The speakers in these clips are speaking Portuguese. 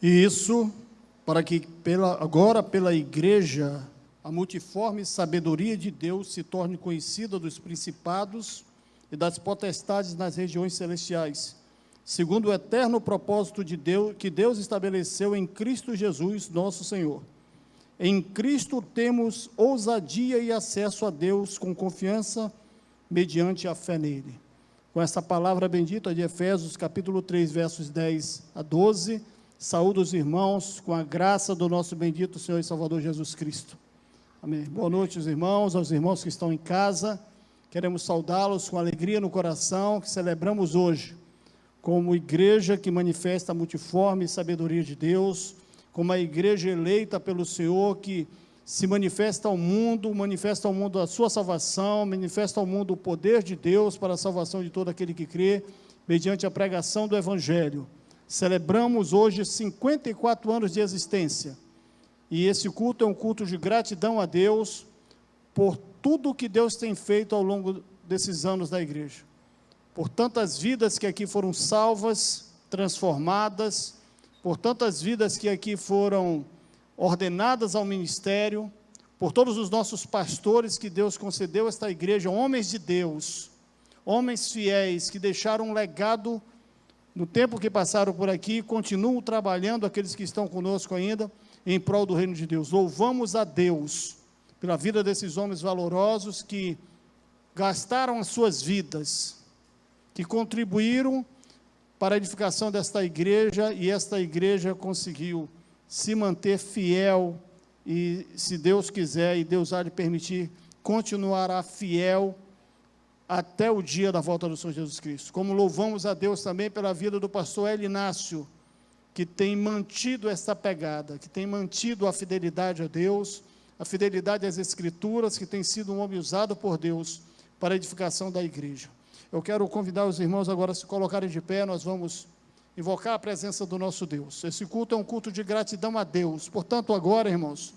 E isso para que agora pela igreja a multiforme sabedoria de Deus se torne conhecida dos principados e das potestades nas regiões celestiais, segundo o eterno propósito de Deus, que Deus estabeleceu em Cristo Jesus, nosso Senhor. Em Cristo temos ousadia e acesso a Deus com confiança, mediante a fé nele. Com essa palavra bendita de Efésios, capítulo 3, versos 10 a 12, saúdo os irmãos com a graça do nosso bendito Senhor e Salvador Jesus Cristo. Amém. Boa noite, os irmãos, aos irmãos que estão em casa. Queremos saudá-los com alegria no coração, que celebramos hoje, como igreja que manifesta a multiforme sabedoria de Deus, como a igreja eleita pelo Senhor, que se manifesta ao mundo a sua salvação, manifesta ao mundo o poder de Deus para a salvação de todo aquele que crê, mediante a pregação do Evangelho. Celebramos hoje 54 anos de existência, e esse culto é um culto de gratidão a Deus, por tudo que Deus tem feito ao longo desses anos da igreja, por tantas vidas que aqui foram salvas, transformadas, por tantas vidas que aqui foram ordenadas ao ministério, por todos os nossos pastores que Deus concedeu a esta igreja, homens de Deus, homens fiéis, que deixaram um legado no tempo que passaram por aqui, continuam trabalhando, aqueles que estão conosco ainda, em prol do reino de Deus. Louvamos a Deus pela vida desses homens valorosos que gastaram as suas vidas, que contribuíram para a edificação desta igreja, e esta igreja conseguiu se manter fiel, e se Deus quiser, e Deus há de permitir, continuará fiel até o dia da volta do Senhor Jesus Cristo. Como louvamos a Deus também pela vida do pastor Elinácio, que tem mantido esta pegada, que tem mantido a fidelidade a Deus, a fidelidade às Escrituras, que tem sido um homem usado por Deus para a edificação da igreja. Eu quero convidar os irmãos agora a se colocarem de pé, nós vamos invocar a presença do nosso Deus. Esse culto é um culto de gratidão a Deus. Portanto, agora, irmãos,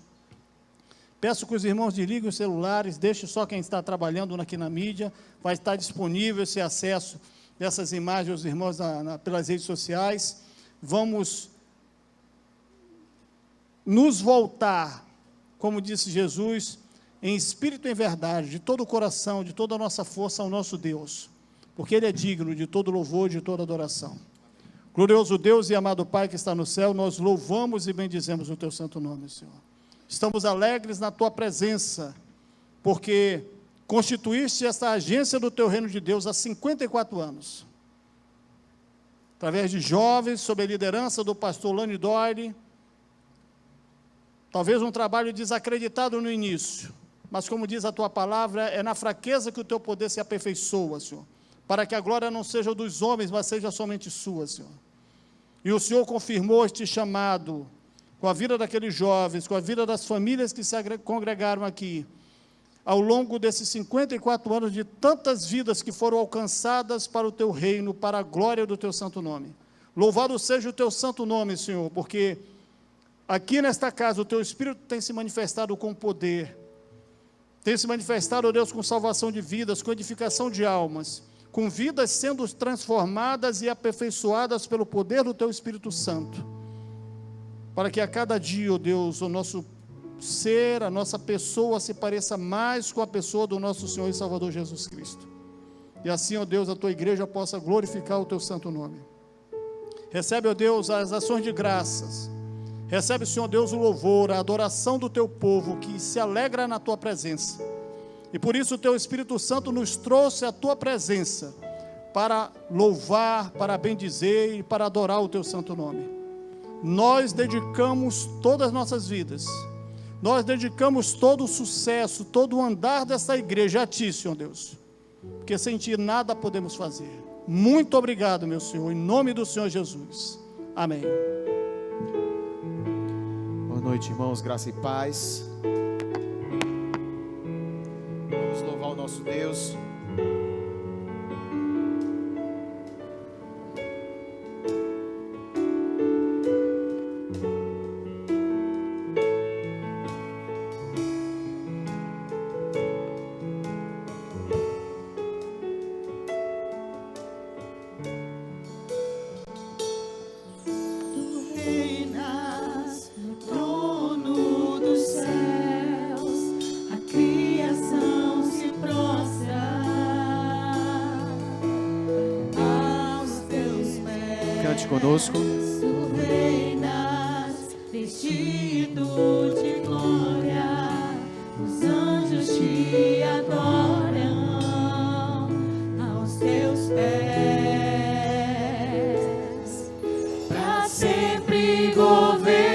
peço que os irmãos desliguem os celulares, deixe só quem está trabalhando aqui na mídia, vai estar disponível esse acesso dessas imagens aos irmãos pelas redes sociais. Vamos nos voltar, como disse Jesus, em espírito e em verdade, de todo o coração, de toda a nossa força ao nosso Deus, porque Ele é digno de todo louvor, de toda adoração. Glorioso Deus e amado Pai que está no céu, nós louvamos e bendizemos o Teu santo nome, Senhor. Estamos alegres na Tua presença, porque constituíste esta agência do Teu reino de Deus há 54 anos, através de jovens, sob a liderança do pastor Lani Doyle, talvez um trabalho desacreditado no início, mas como diz a Tua palavra, é na fraqueza que o Teu poder se aperfeiçoa, Senhor, para que a glória não seja dos homens, mas seja somente sua, Senhor. E o Senhor confirmou este chamado, com a vida daqueles jovens, com a vida das famílias que se congregaram aqui, ao longo desses 54 anos, de tantas vidas que foram alcançadas para o Teu reino, para a glória do Teu santo nome. Louvado seja o Teu santo nome, Senhor, porque aqui nesta casa o Teu Espírito tem se manifestado com poder, tem se manifestado, ó Deus, com salvação de vidas, com edificação de almas, com vidas sendo transformadas e aperfeiçoadas pelo poder do Teu Espírito Santo, para que a cada dia, ó Deus, o nosso ser, a nossa pessoa se pareça mais com a pessoa do nosso Senhor e Salvador Jesus Cristo. E assim, ó Deus, a Tua igreja possa glorificar o Teu santo nome. Recebe, ó Deus, as ações de graças. Recebe, Senhor Deus, o louvor, a adoração do Teu povo, que se alegra na Tua presença. E por isso o Teu Espírito Santo nos trouxe a Tua presença, para louvar, para bendizer e para adorar o Teu santo nome. Nós dedicamos todas as nossas vidas, nós dedicamos todo o sucesso, todo o andar dessa igreja a Ti, Senhor Deus, porque sem Ti nada podemos fazer. Muito obrigado, meu Senhor, em nome do Senhor Jesus. Amém. Boa noite, irmãos, graça e paz. Vamos louvar o nosso Deus. Tu reinas conosco. Tu reinas, vestido de glória, os anjos te adoram aos teus pés, para sempre governarás,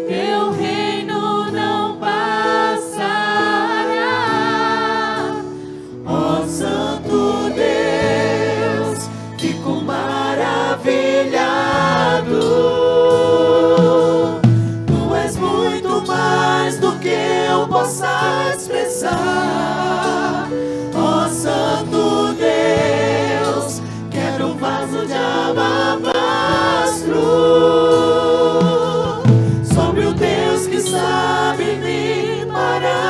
teu reino não passará, ó Santo Deus, fico maravilhado. Tu és muito mais do que eu possa expressar, ó Santo Deus, quero um vaso de alabastro, sobre o Deus que sabe me maravilhar.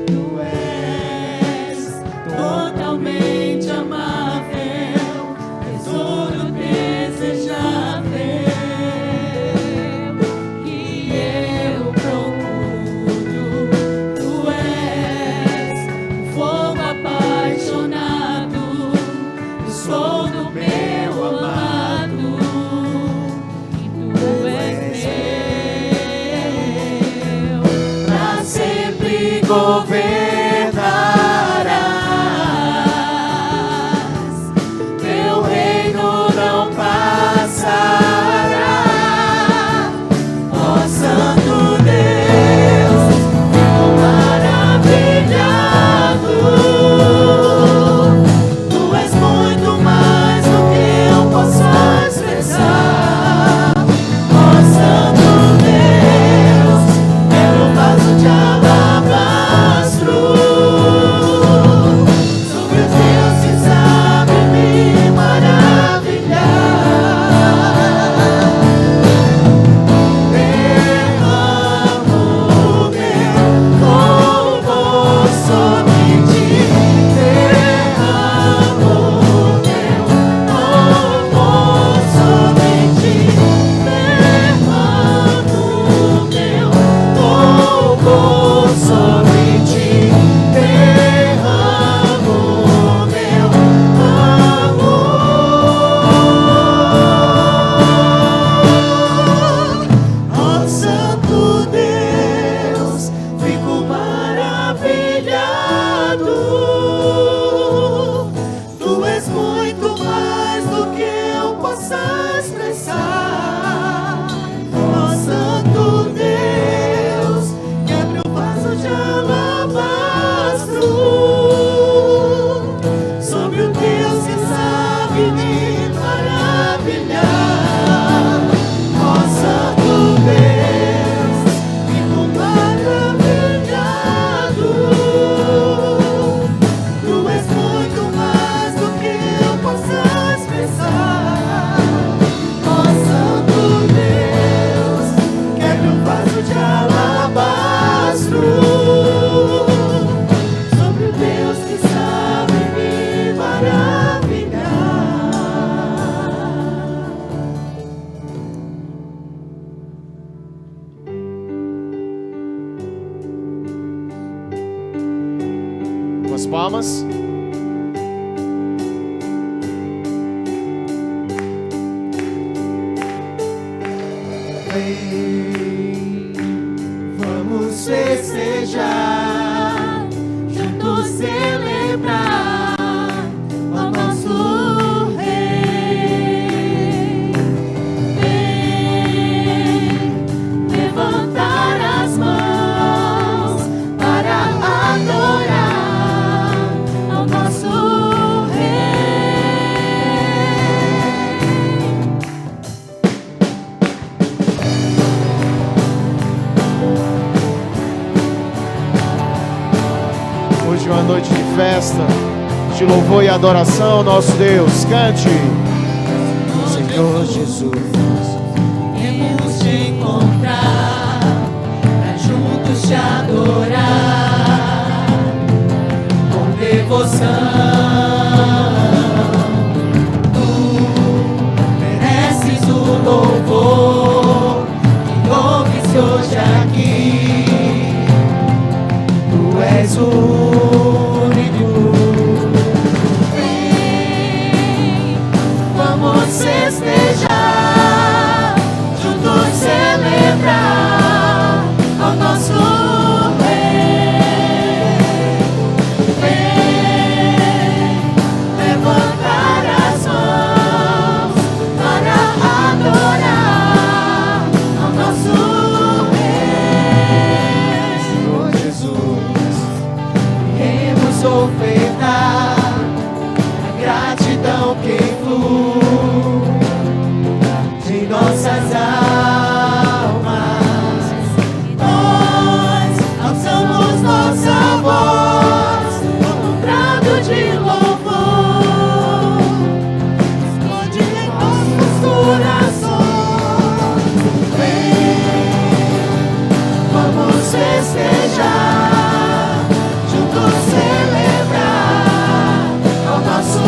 Tu és totalmente amável, tesouro desejável, que eu procuro. Tu és um fogo apaixonado, eu sou do meu amado, e tu és meu, pra sempre governarás, teu reino não passará, ó Santo Deus, fico maravilhado. Tu és muito mais do que eu possa expressar, ó Santo Deus, quero um vaso de alabastro, sobre o Deus que sabe me maravilhar. Derramo meu louvor sobre ti, derramo meu louvor sobre ti, derramo meu louvor sobre ti, derramo meu amor. Ó Santo Deus, fico maravilhado. Tu és muito mais do que eu possa expressar. Ó Santo Deus, quebre o vaso de alabastro, sobre o Deus que sabe me maravilhar. Ó Santo Deus, fico maravilhado. Tu és muito mais do que eu possa expressar. Ó Santo Deus, quebre um vaso de alabastro, sobre o Deus que sabe me maravilhar. Com as palmas. Vem, vamos festejar, juntos celebrar o nosso Rei. Vem, levantar as mãos para adorar ao nosso Rei. Hoje é uma noite de festa, de louvor e adoração, nosso Deus. Cante. Senhor Jesus, Viemos te encontrar, pra juntos te adorar, com devoção. Tu mereces o louvor que ouve-se hoje aqui. Tu és o almas. Nós alçamos nossa voz como um brado de louvor. Explode em nossos corações. Vem, vamos festejar, juntos celebrar ao nosso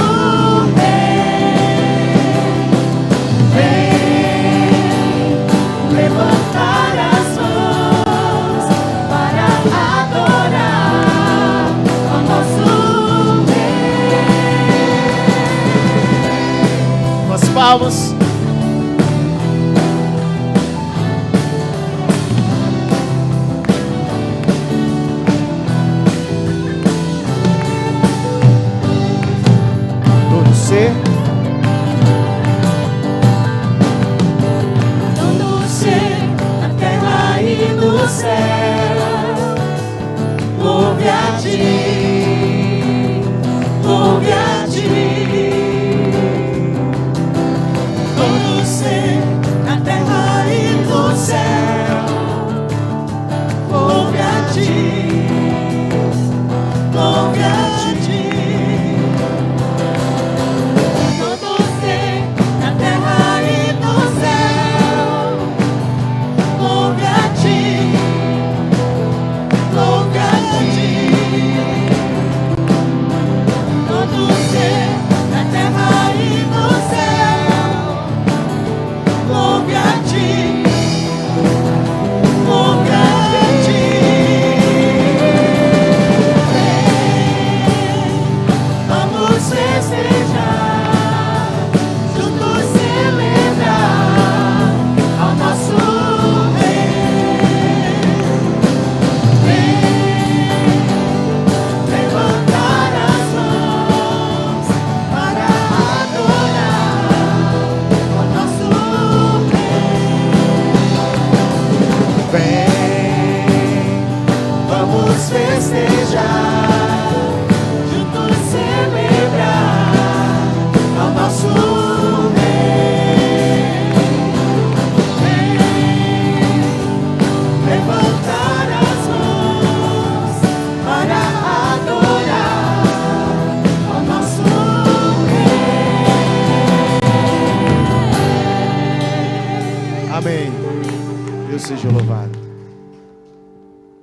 levantar as mãos para adorar ao nosso Rei. Umas palmas. Todo ser. No céu, louve a ti, louve a ti. Todo ser na terra e no céu, louve a ti, louve a ti. Todo ser na terra e no céu, louve a ti. Louve a ti, todo ser na terra e no céu. Louve a ti, louve a ti. Vamos festejar, juntos celebrar ao nosso levantar as mãos para adorar o nosso Rei. Vem, vamos festejar, juntos celebrar ao nosso Rei. Vem, levantar as mãos para adorar ao nosso Rei. Amém. Deus seja louvado.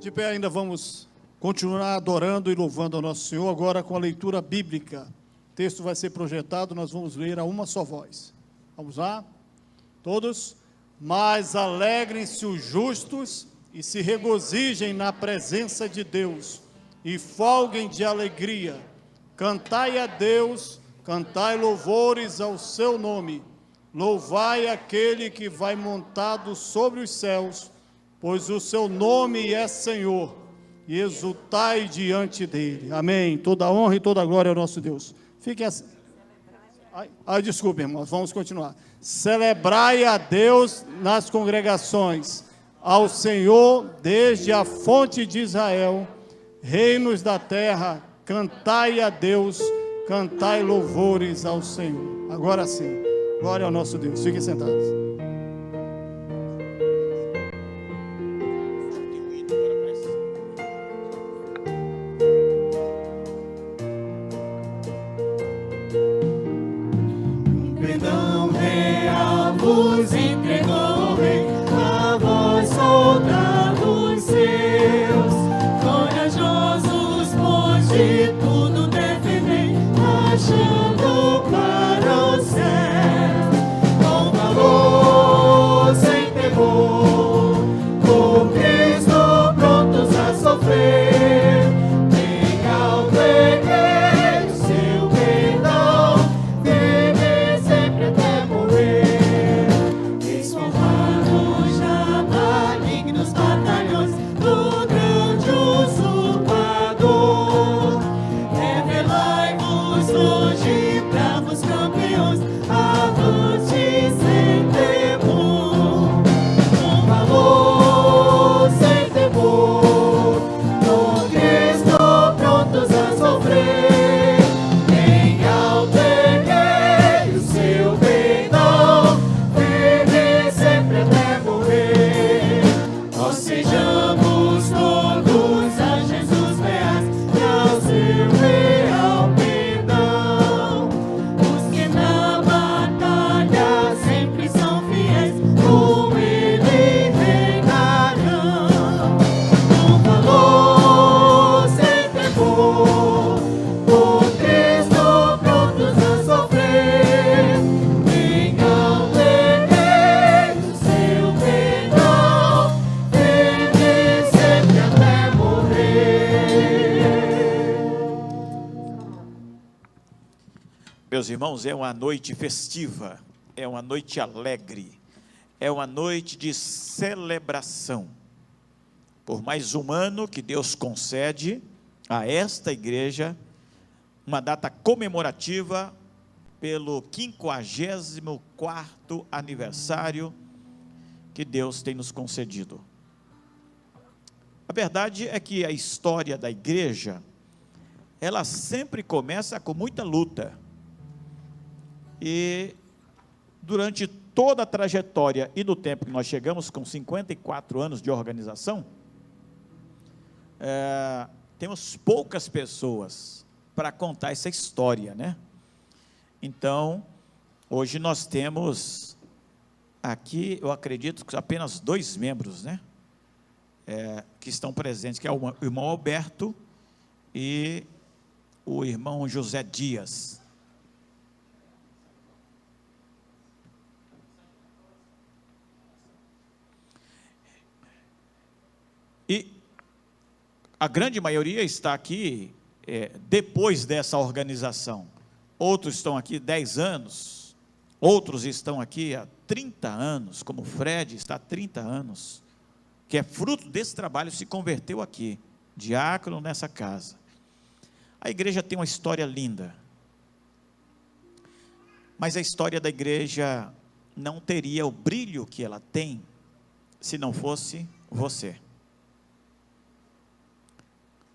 De pé ainda vamos continuar adorando e louvando ao nosso Senhor, agora com a leitura bíblica. O texto vai ser projetado, nós vamos ler a uma só voz. Vamos lá? Todos? Mas alegrem-se os justos e se regozijem na presença de Deus, e folguem de alegria. Cantai a Deus, cantai louvores ao seu nome. Louvai aquele que vai montado sobre os céus, pois o seu nome é Senhor, e exultai diante dele. Amém. Toda honra e toda glória ao nosso Deus. Fiquem assim. Desculpe, irmãos, vamos continuar. Celebrai a Deus nas congregações, ao Senhor desde a fonte de Israel, reinos da terra, cantai a Deus, cantai louvores ao Senhor. Agora sim, glória ao nosso Deus. Fiquem sentados. Perdão real vos entregou o Rei, a voz soldados seus, corajosos, pois de tudo defendei, marchando para o céu, com valor. Meus irmãos, é uma noite festiva, é uma noite alegre, é uma noite de celebração. Por mais um ano que Deus concede a esta igreja, uma data comemorativa pelo 54º aniversário que Deus tem nos concedido. A verdade é que a história da igreja, ela sempre começa com muita luta. E durante toda a trajetória e do tempo que nós chegamos, com 54 anos de organização, temos poucas pessoas para contar essa história, né? Então, hoje nós temos aqui, eu acredito que apenas 2 membros, né? Que estão presentes, que é o irmão Alberto e o irmão José Dias. E a grande maioria está aqui depois dessa organização. Outros estão aqui 10 anos, outros estão aqui há 30 anos, como o Fred está há 30 anos, que é fruto desse trabalho, se converteu aqui, diácono nessa casa. A igreja tem uma história linda, mas a história da igreja não teria o brilho que ela tem, se não fosse você.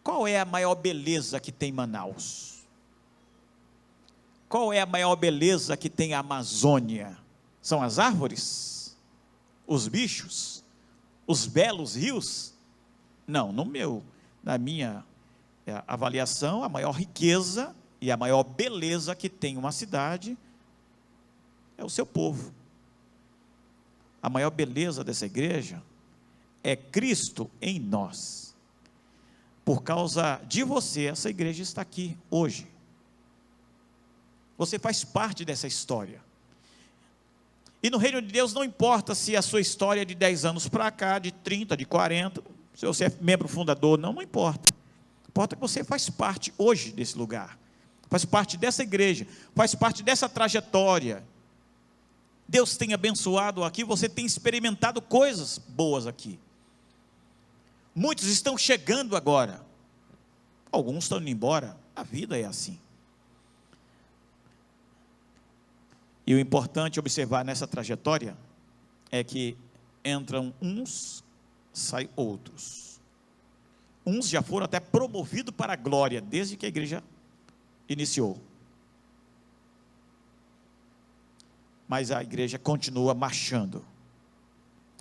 Qual é a maior beleza que tem Manaus? Qual é a maior beleza que tem a Amazônia? São as árvores? Os bichos? Os belos rios? Não, na minha avaliação, a maior riqueza e a maior beleza que tem uma cidade é o seu povo. A maior beleza dessa igreja é Cristo em nós. Por causa de você, essa igreja está aqui hoje. Você faz parte dessa história. E no reino de Deus não importa se a sua história é de 10 anos para cá, de 30, de 40, se você é membro fundador, não importa. Importa que você faz parte hoje desse lugar, faz parte dessa igreja, faz parte dessa trajetória. Deus tem abençoado aqui, você tem experimentado coisas boas aqui. Muitos estão chegando agora, alguns estão indo embora, a vida é assim. E o importante observar nessa trajetória é que entram uns, saem outros. Uns já foram até promovidos para a glória, desde que a igreja iniciou. Mas a igreja continua marchando,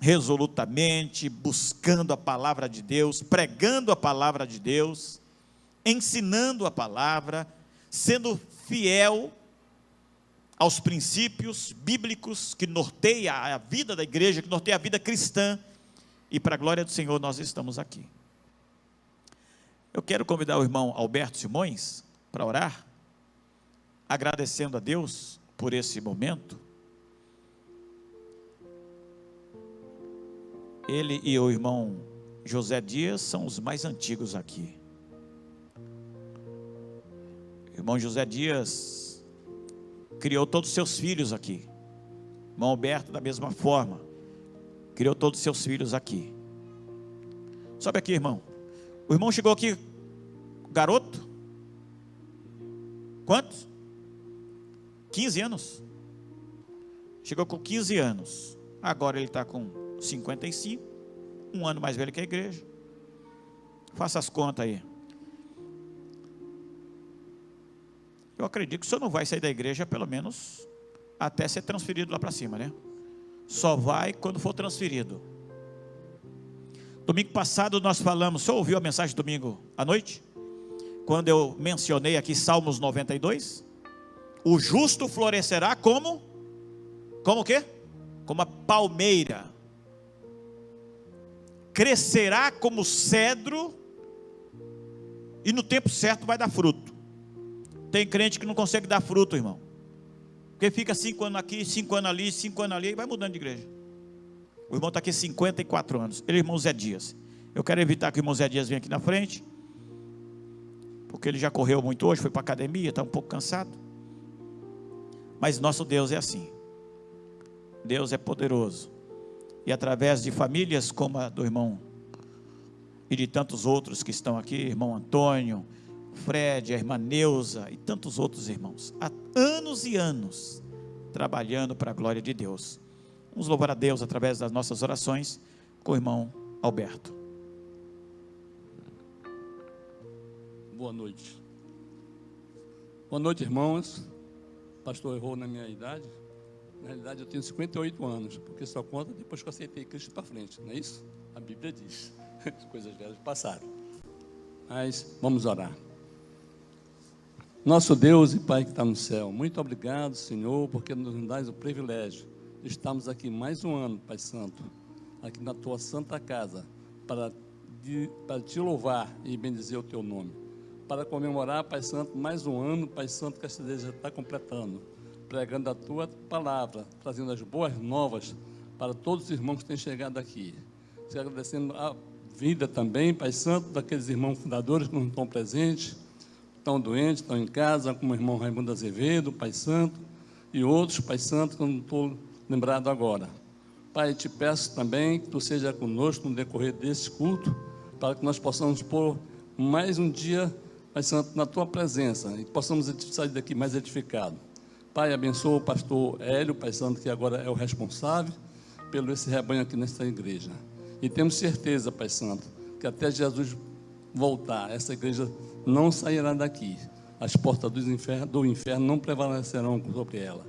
resolutamente, buscando a palavra de Deus, pregando a palavra de Deus, ensinando a palavra, sendo fiel aos princípios bíblicos que norteia a vida da igreja, que norteia a vida cristã, e para a glória do Senhor nós estamos aqui. Eu quero convidar o irmão Alberto Simões para orar, agradecendo a Deus por esse momento. Ele e o irmão José Dias são os mais antigos aqui. O irmão José Dias criou todos os seus filhos aqui. O irmão Alberto, da mesma forma, criou todos os seus filhos aqui. Sobe aqui, irmão. O irmão chegou aqui, garoto? Quantos? 15 anos. Chegou com 15 anos. Agora ele está com 55, um ano mais velho que a igreja. Faça as contas aí. Eu acredito que o senhor não vai sair da igreja, pelo menos, até ser transferido lá para cima, né? Só vai quando for transferido. Domingo passado nós falamos, o senhor ouviu a mensagem domingo à noite? Quando eu mencionei aqui Salmos 92, o justo florescerá como o quê? Como a palmeira, crescerá como cedro, e no tempo certo vai dar fruto. Tem crente que não consegue dar fruto, irmão, porque fica 5 anos aqui, 5 anos ali, 5 anos ali, e vai mudando de igreja. O irmão está aqui 54 anos, ele é o irmão Zé Dias. Eu quero evitar que o irmão Zé Dias venha aqui na frente, porque ele já correu muito hoje, foi para a academia, está um pouco cansado. Mas nosso Deus é assim. Deus é poderoso. E através de famílias como a do irmão e de tantos outros que estão aqui, irmão Antônio, Fred, a irmã Neuza e tantos outros irmãos, há anos e anos trabalhando para a glória de Deus. Vamos louvar a Deus através das nossas orações com o irmão Alberto. Boa noite. Boa noite, irmãos. O pastor errou na minha idade. Na realidade, eu tenho 58 anos, porque só conta depois que eu aceitei Cristo para frente, não é isso? A Bíblia diz. As coisas velhas passaram. Mas vamos orar. Nosso Deus e Pai que está no céu, muito obrigado, Senhor, porque nos dás o privilégio de estarmos aqui mais um ano, Pai Santo, aqui na Tua Santa Casa, para te louvar e bendizer o Teu nome, para comemorar, Pai Santo, mais um ano, Pai Santo, que esta igreja está completando, pregando a Tua palavra, trazendo as boas novas para todos os irmãos que têm chegado aqui, te agradecendo a vida também, Pai Santo, daqueles irmãos fundadores que não estão presentes, estão doentes, estão em casa, como o irmão Raimundo Azevedo, Pai Santo, e outros, Pai Santo, que eu não estou lembrado agora. Pai, te peço também que Tu seja conosco no decorrer desse culto, para que nós possamos pôr mais um dia, Pai Santo, na Tua presença, e que possamos sair daqui mais edificados. Pai, abençoa o pastor Hélio, Pai Santo, que agora é o responsável pelo esse rebanho aqui nesta igreja. E temos certeza, Pai Santo, que até Jesus voltar, essa igreja não sairá daqui. As portas do inferno não prevalecerão sobre ela.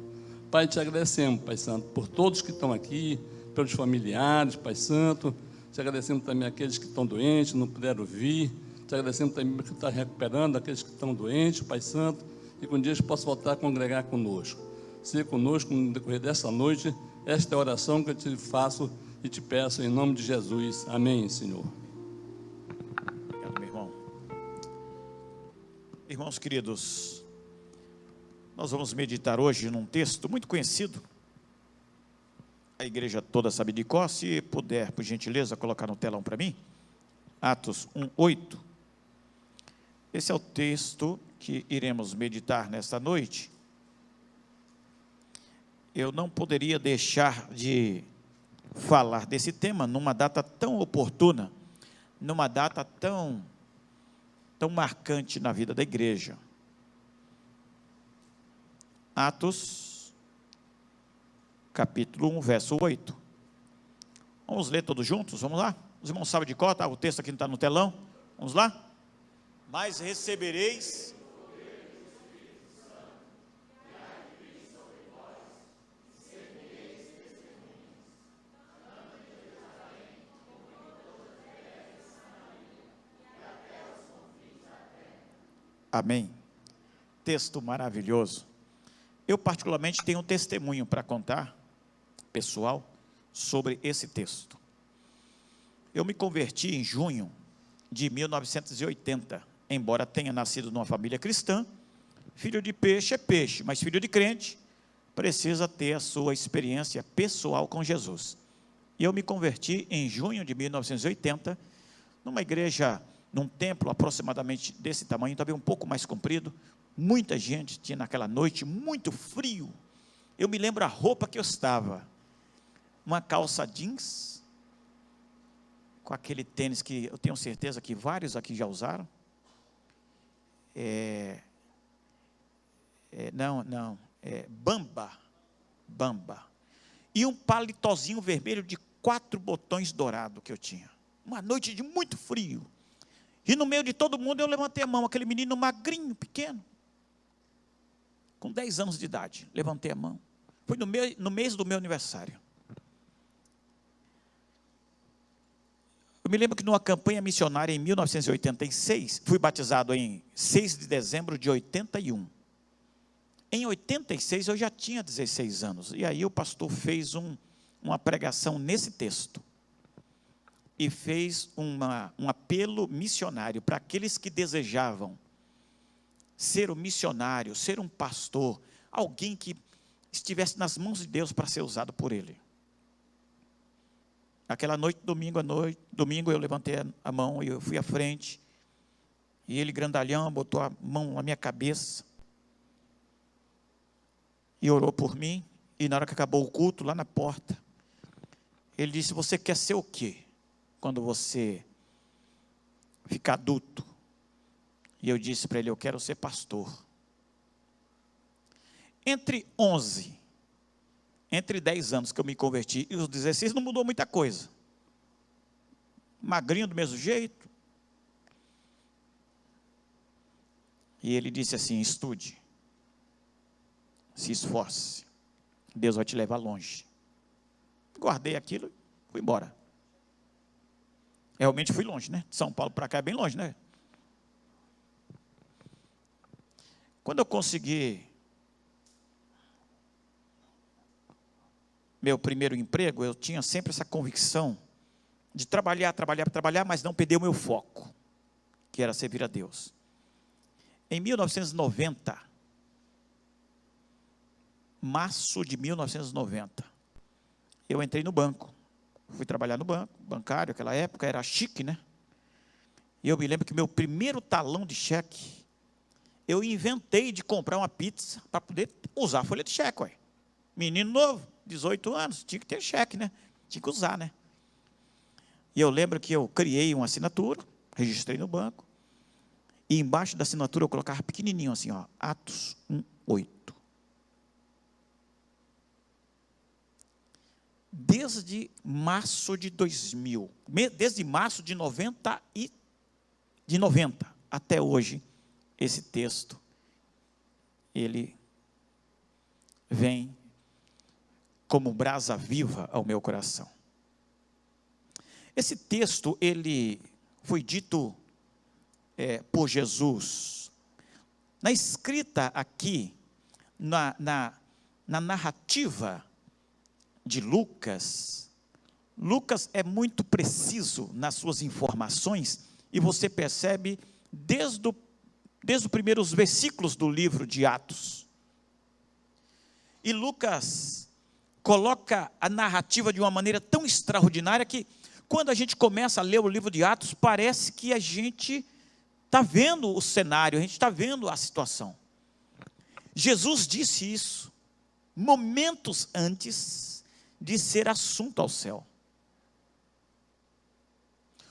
Pai, te agradecemos, Pai Santo, por todos que estão aqui, pelos familiares, Pai Santo. Te agradecemos também aqueles que estão doentes, não puderam vir. Te agradecemos também que está recuperando aqueles que estão doentes, Pai Santo, e que um dia eles possam voltar a congregar conosco. Seja conosco no decorrer dessa noite. Esta é a oração que eu te faço e te peço em nome de Jesus. Amém, Senhor. Obrigado, meu irmão. Irmãos queridos, nós vamos meditar hoje num texto muito conhecido. A igreja toda sabe de cor. Se puder, por gentileza, colocar no telão para mim. Atos 1:8. Esse é o texto que iremos meditar nesta noite. Eu não poderia deixar de falar desse tema numa data tão oportuna, numa data tão marcante na vida da igreja. Atos, capítulo 1, verso 8. Vamos ler todos juntos? Vamos lá? Os irmãos sabem de cor, tá? O texto aqui não está no telão. Vamos lá? Mas recebereis... Amém. Texto maravilhoso. Eu particularmente tenho um testemunho para contar, pessoal, sobre esse texto. Eu me converti em junho de 1980, embora tenha nascido numa família cristã. Filho de peixe é peixe, mas filho de crente precisa ter a sua experiência pessoal com Jesus. E eu me converti em junho de 1980, numa igreja, num templo aproximadamente desse tamanho, talvez um pouco mais comprido. Muita gente tinha naquela noite, muito frio. Eu me lembro a roupa que eu estava, uma calça jeans, com aquele tênis que eu tenho certeza que vários aqui já usaram. Bamba. E um palitozinho vermelho de 4 botões dourado que eu tinha. Uma noite de muito frio. E no meio de todo mundo eu levantei a mão, aquele menino magrinho, pequeno, com 10 anos de idade, levantei a mão. Foi no mês do meu aniversário. Eu me lembro que numa campanha missionária em 1986, fui batizado em 6 de dezembro de 81. Em 86 eu já tinha 16 anos, e aí o pastor fez uma pregação nesse texto. E fez um apelo missionário para aqueles que desejavam ser um missionário, ser um pastor, alguém que estivesse nas mãos de Deus para ser usado por Ele. Aquela noite, domingo eu levantei a mão e eu fui à frente, e ele grandalhão botou a mão na minha cabeça, e orou por mim, e na hora que acabou o culto, lá na porta, ele disse: você quer ser o quê quando você ficar adulto? E eu disse para ele: eu quero ser pastor. Entre 10 anos que eu me converti e os 16 não mudou muita coisa. Magrinho do mesmo jeito. E ele disse assim: estude, se esforce, Deus vai te levar longe. Guardei aquilo e fui embora. Realmente fui longe, né? De São Paulo para cá é bem longe, né? Quando eu consegui meu primeiro emprego, eu tinha sempre essa convicção de trabalhar, mas não perder o meu foco, que era servir a Deus. Em 1990, março de 1990, eu entrei no banco. Fui trabalhar no banco, bancário, aquela época era chique, né? E eu me lembro que meu primeiro talão de cheque, eu inventei de comprar uma pizza para poder usar a folha de cheque, ué. Menino novo, 18 anos, tinha que ter cheque, né? Tinha que usar, né? E eu lembro que eu criei uma assinatura, registrei no banco, e embaixo da assinatura eu colocava pequenininho assim, ó, Atos 1:8. Desde março de 2000, desde março de 90 até hoje, esse texto, ele vem como brasa viva ao meu coração. Esse texto, ele foi dito por Jesus. Na escrita aqui, na narrativa de Lucas, Lucas é muito preciso nas suas informações, e você percebe desde os primeiros versículos do livro de Atos. E Lucas coloca a narrativa de uma maneira tão extraordinária que, quando a gente começa a ler o livro de Atos, parece que a gente está vendo o cenário, a gente está vendo a situação. Jesus disse isso momentos antes de ser assunto ao céu.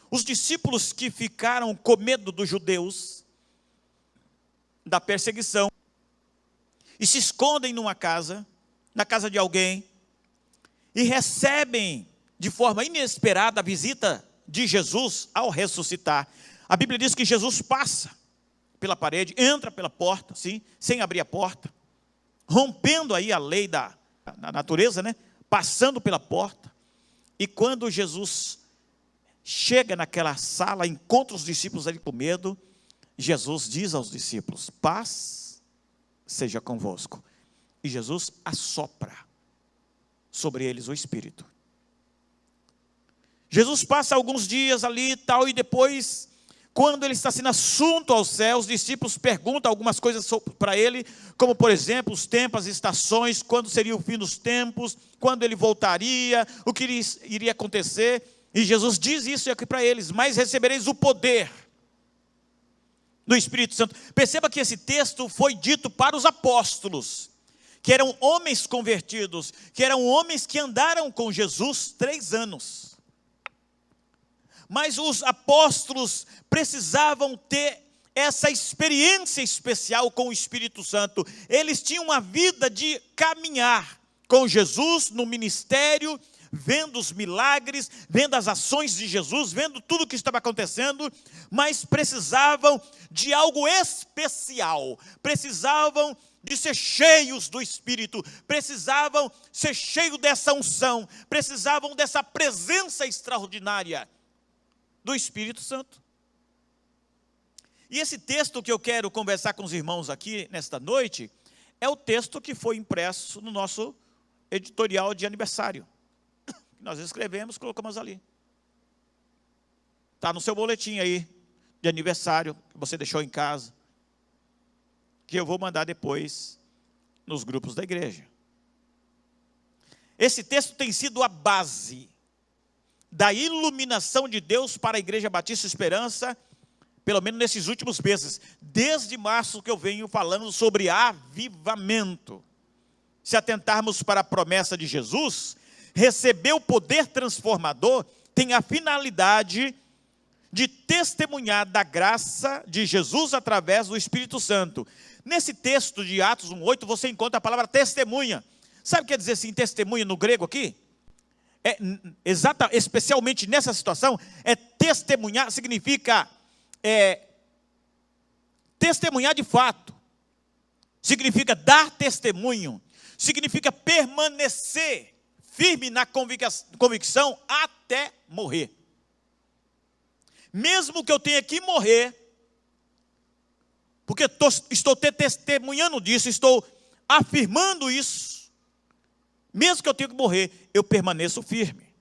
Os discípulos que ficaram com medo dos judeus, da perseguição, e se escondem numa casa, na casa de alguém, e recebem de forma inesperada a visita de Jesus ao ressuscitar. A Bíblia diz que Jesus passa pela parede, entra pela porta, sim, sem abrir a porta, rompendo aí a lei da natureza, né? Passando pela porta. E quando Jesus chega naquela sala, encontra os discípulos ali com medo, Jesus diz aos discípulos: paz seja convosco. E Jesus assopra sobre eles o Espírito. Jesus passa alguns dias ali e tal, e depois, quando ele está sendo assunto ao céu, os discípulos perguntam algumas coisas para ele, como por exemplo, os tempos, as estações, quando seria o fim dos tempos, quando ele voltaria, o que iria acontecer. E Jesus diz isso aqui para eles: mas recebereis o poder do Espírito Santo. Perceba que esse texto foi dito para os apóstolos, que eram homens convertidos, que eram homens que andaram com Jesus 3 anos. Mas os apóstolos precisavam ter essa experiência especial com o Espírito Santo. Eles tinham uma vida de caminhar com Jesus no ministério, vendo os milagres, vendo as ações de Jesus, vendo tudo o que estava acontecendo, mas precisavam de algo especial, precisavam de ser cheios do Espírito, precisavam ser cheios dessa unção, precisavam dessa presença extraordinária do Espírito Santo. E esse texto que eu quero conversar com os irmãos aqui nesta noite, é o texto que foi impresso no nosso editorial de aniversário. Nós escrevemos, colocamos ali. Está no seu boletim aí, de aniversário, que você deixou em casa, que eu vou mandar depois nos grupos da igreja. Esse texto tem sido a base da iluminação de Deus para a Igreja Batista Esperança, pelo menos nesses últimos meses, desde março que eu venho falando sobre avivamento. se atentarmos para a promessa de Jesus, receber o poder transformador tem a finalidade de testemunhar da graça de Jesus através do Espírito Santo. Nesse texto de Atos 1:8, você encontra a palavra testemunha. Sabe o que quer dizer assim, testemunha no grego aqui? Especialmente nessa situação, testemunhar, significa testemunhar de fato, significa dar testemunho, significa permanecer firme na convicção até morrer. Mesmo que eu tenha que morrer, porque estou testemunhando disso, estou afirmando isso, mesmo que eu tenha que morrer, eu permaneço firme.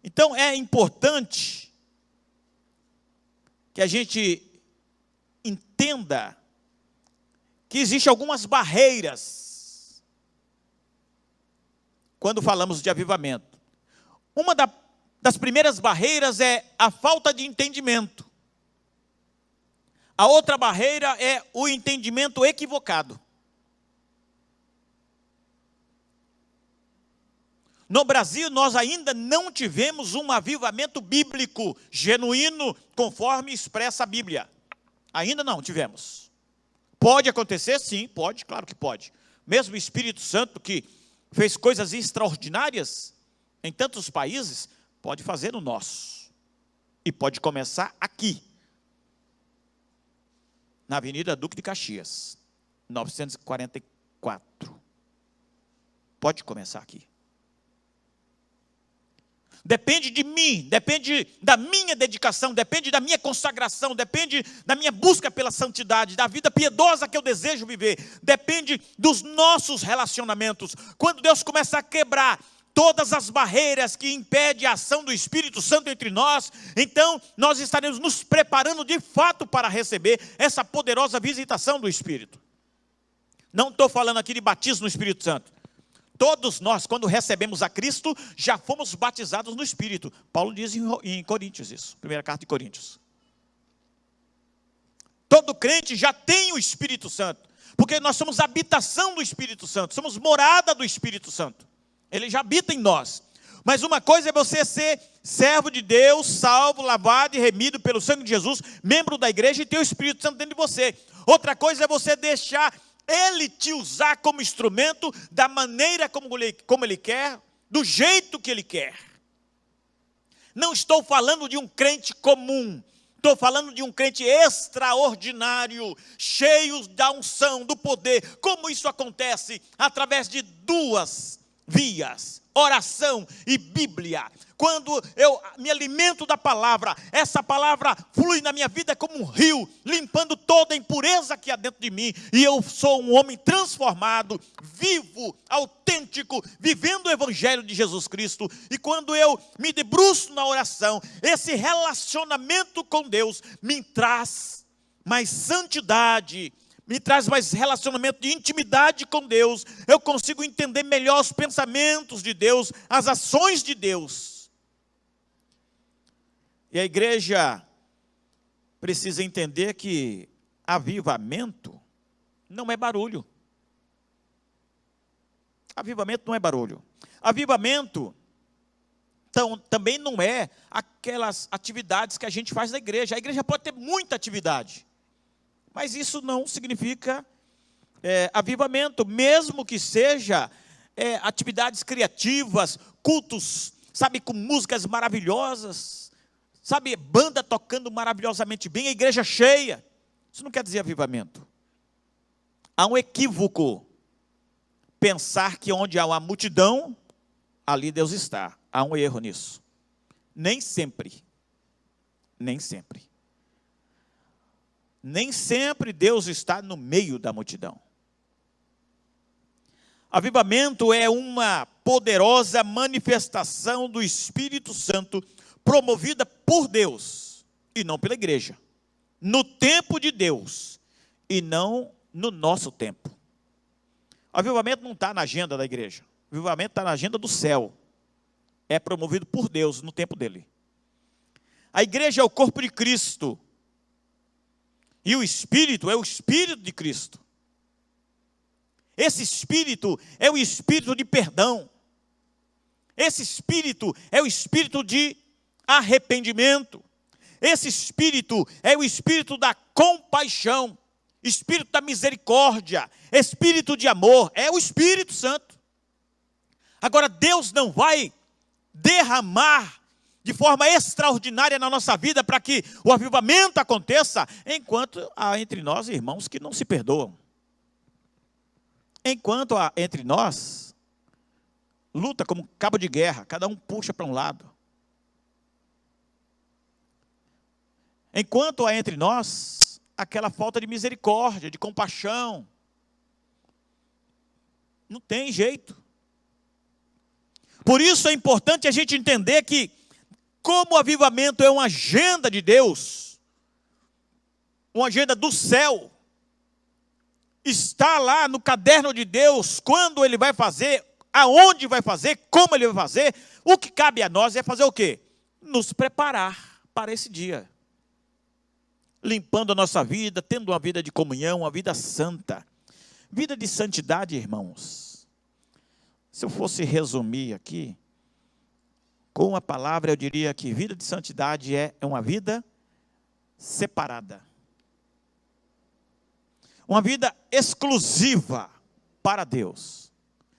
Então é importante que a gente entenda que existem algumas barreiras quando falamos de avivamento. Uma das primeiras barreiras é a falta de entendimento. A outra barreira é o entendimento equivocado. No Brasil, nós ainda não tivemos um avivamento bíblico genuíno, conforme expressa a Bíblia. Ainda não tivemos. Pode acontecer? Sim, pode, claro que pode. Mesmo o Espírito Santo, que fez coisas extraordinárias em tantos países, pode fazer no nosso. E pode começar aqui, na Avenida Duque de Caxias, 944. Pode começar aqui. Depende de mim, depende da minha dedicação, depende da minha consagração, depende da minha busca pela santidade, da vida piedosa que eu desejo viver, depende dos nossos relacionamentos. Quando Deus começa a quebrar todas as barreiras que impedem a ação do Espírito Santo entre nós, então nós estaremos nos preparando de fato para receber essa poderosa visitação do Espírito. Não estou falando aqui de batismo no Espírito Santo. Todos nós, quando recebemos a Cristo, já fomos batizados no Espírito. Paulo diz em Coríntios isso, primeira carta de Coríntios. Todo crente já tem o Espírito Santo, porque nós somos habitação do Espírito Santo, somos morada do Espírito Santo. Ele já habita em nós. Mas uma coisa é você ser servo de Deus, salvo, lavado e remido pelo sangue de Jesus, membro da igreja e ter o Espírito Santo dentro de você. Outra coisa é você deixar Ele te usar como instrumento da maneira como Ele quer, do jeito que Ele quer. Não estou falando de um crente comum, estou falando de um crente extraordinário, cheio da unção, do poder. Como isso acontece? Através de duas vias: oração e Bíblia. Quando eu me alimento da palavra, essa palavra flui na minha vida como um rio, limpando toda a impureza que há dentro de mim, e eu sou um homem transformado, vivo, autêntico, vivendo o Evangelho de Jesus Cristo. E quando eu me debruço na oração, esse relacionamento com Deus me traz mais santidade, me traz mais relacionamento de intimidade com Deus. Eu consigo entender melhor os pensamentos de Deus, as ações de Deus. E a igreja precisa entender que avivamento não é barulho. Avivamento não é barulho. Avivamento também não é aquelas atividades que a gente faz na igreja. A igreja pode ter muita atividade, mas isso não significa avivamento, mesmo que seja atividades criativas, cultos, sabe, com músicas maravilhosas, sabe, banda tocando maravilhosamente bem, a igreja cheia. Isso não quer dizer avivamento. Há um equívoco pensar que onde há uma multidão, ali Deus está. Há um erro nisso. Nem sempre. Nem sempre. Nem sempre Deus está no meio da multidão. Avivamento é uma poderosa manifestação do Espírito Santo, promovida por Deus e não pela igreja, no tempo de Deus e não no nosso tempo. O avivamento não está na agenda da igreja, o avivamento está na agenda do céu, é promovido por Deus no tempo dele. A igreja é o corpo de Cristo, e o Espírito é o Espírito de Cristo. Esse espírito é o espírito de perdão. Esse espírito é o espírito de arrependimento. Esse espírito é o espírito da compaixão, espírito da misericórdia, espírito de amor. É o Espírito Santo. Agora, Deus não vai derramar de forma extraordinária na nossa vida para que o avivamento aconteça, enquanto há entre nós irmãos que não se perdoam. Enquanto há entre nós luta como cabo de guerra, cada um puxa para um lado. Enquanto há entre nós aquela falta de misericórdia, de compaixão. Não tem jeito. Por isso é importante a gente entender que, como o avivamento é uma agenda de Deus, uma agenda do céu, está lá no caderno de Deus, quando Ele vai fazer, aonde vai fazer, como Ele vai fazer. O que cabe a nós é fazer o quê? Nos preparar para esse dia. Limpando a nossa vida, tendo uma vida de comunhão, uma vida santa. Vida de santidade, irmãos. Se eu fosse resumir aqui, com uma palavra eu diria que vida de santidade é uma vida separada. Uma vida exclusiva para Deus.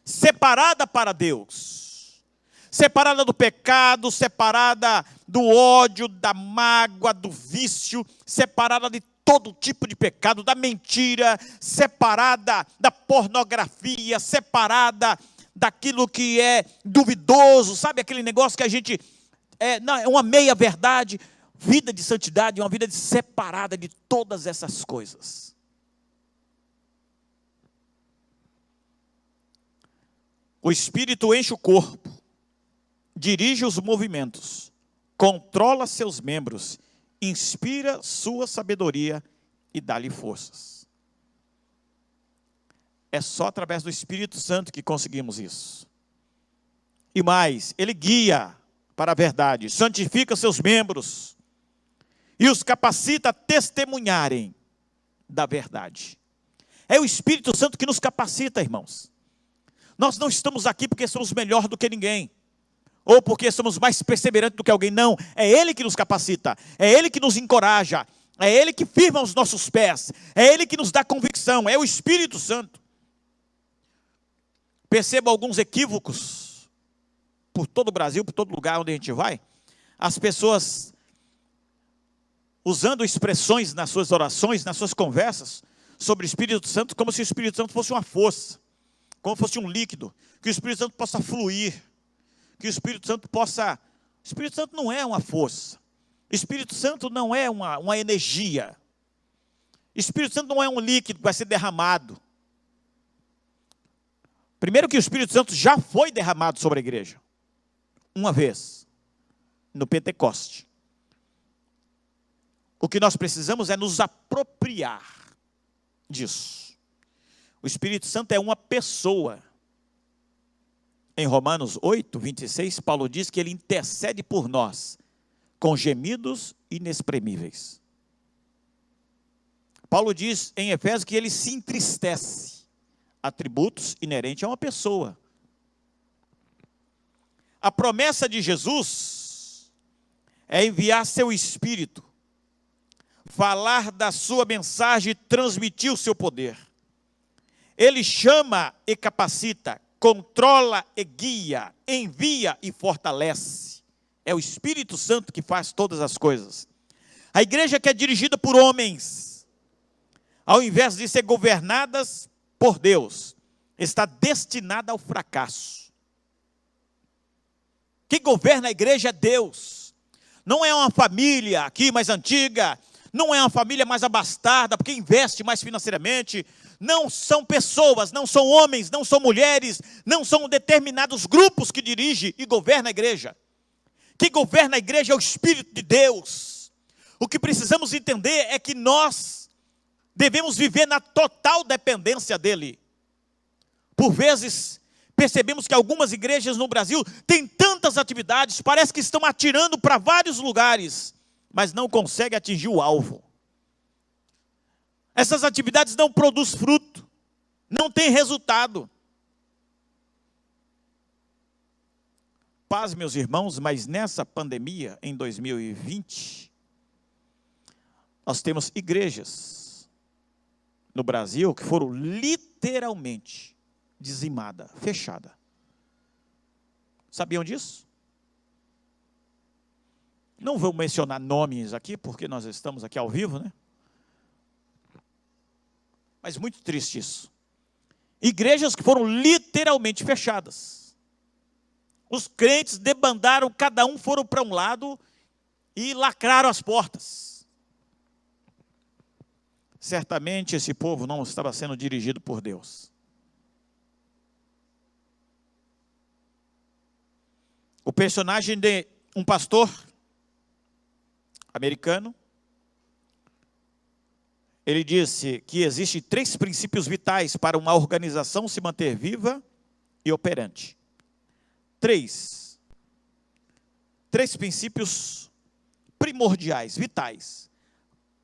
Separada para Deus. Separada do pecado, separada do ódio, da mágoa, do vício, separada de todo tipo de pecado, da mentira, separada da pornografia, separada daquilo que é duvidoso, sabe aquele negócio que a gente, é uma meia verdade. Vida de santidade é uma vida separada de todas essas coisas. O Espírito enche o corpo, dirige os movimentos, controla seus membros, inspira sua sabedoria e dá-lhe forças. É só através do Espírito Santo que conseguimos isso. E mais, Ele guia para a verdade, santifica seus membros e os capacita a testemunharem da verdade. É o Espírito Santo que nos capacita, irmãos. Nós não estamos aqui porque somos melhor do que ninguém, ou porque somos mais perseverantes do que alguém, não. É Ele que nos capacita, é Ele que nos encoraja, é Ele que firma os nossos pés, é Ele que nos dá convicção, é o Espírito Santo. Perceba alguns equívocos por todo o Brasil, por todo lugar onde a gente vai. As pessoas usando expressões nas suas orações, nas suas conversas, sobre o Espírito Santo, como se o Espírito Santo fosse uma força, como fosse um líquido, que o Espírito Santo possa fluir, que o Espírito Santo possa... O Espírito Santo não é uma força, o Espírito Santo não é uma energia, o Espírito Santo não é um líquido que vai ser derramado. Primeiro que o Espírito Santo já foi derramado sobre a igreja, uma vez, no Pentecoste. O que nós precisamos é nos apropriar disso. O Espírito Santo é uma pessoa. Em Romanos 8, 26, Paulo diz que Ele intercede por nós, com gemidos inexprimíveis. Paulo diz em Efésios que Ele se entristece. Atributos inerentes a uma pessoa. A promessa de Jesus é enviar seu Espírito, falar da sua mensagem e transmitir o seu poder. Ele chama e capacita, controla e guia, envia e fortalece. É o Espírito Santo que faz todas as coisas. A igreja que é dirigida por homens, ao invés de ser governadas por Deus, está destinada ao fracasso. Quem governa a igreja é Deus. Não é uma família aqui mais antiga, não é uma família mais abastada, porque investe mais financeiramente. Não são pessoas, não são homens, não são mulheres, não são determinados grupos que dirigem e governam a igreja. Quem governa a igreja é o Espírito de Deus. O que precisamos entender é que nós devemos viver na total dependência dEle. Por vezes, percebemos que algumas igrejas no Brasil têm tantas atividades, parece que estão atirando para vários lugares, mas não conseguem atingir o alvo. Essas atividades não produzem fruto, não tem resultado. Paz, meus irmãos, mas nessa pandemia, em 2020, nós temos igrejas no Brasil que foram literalmente dizimadas, fechadas. Sabiam disso? Não vou mencionar nomes aqui, porque nós estamos aqui ao vivo, né? Mas muito triste isso. Igrejas que foram literalmente fechadas. Os crentes debandaram, cada um foram para um lado e lacraram as portas. Certamente esse povo não estava sendo dirigido por Deus. O personagem de um pastor americano, ele disse que existem 3 princípios vitais para uma organização se manter viva e operante. 3 princípios primordiais, vitais,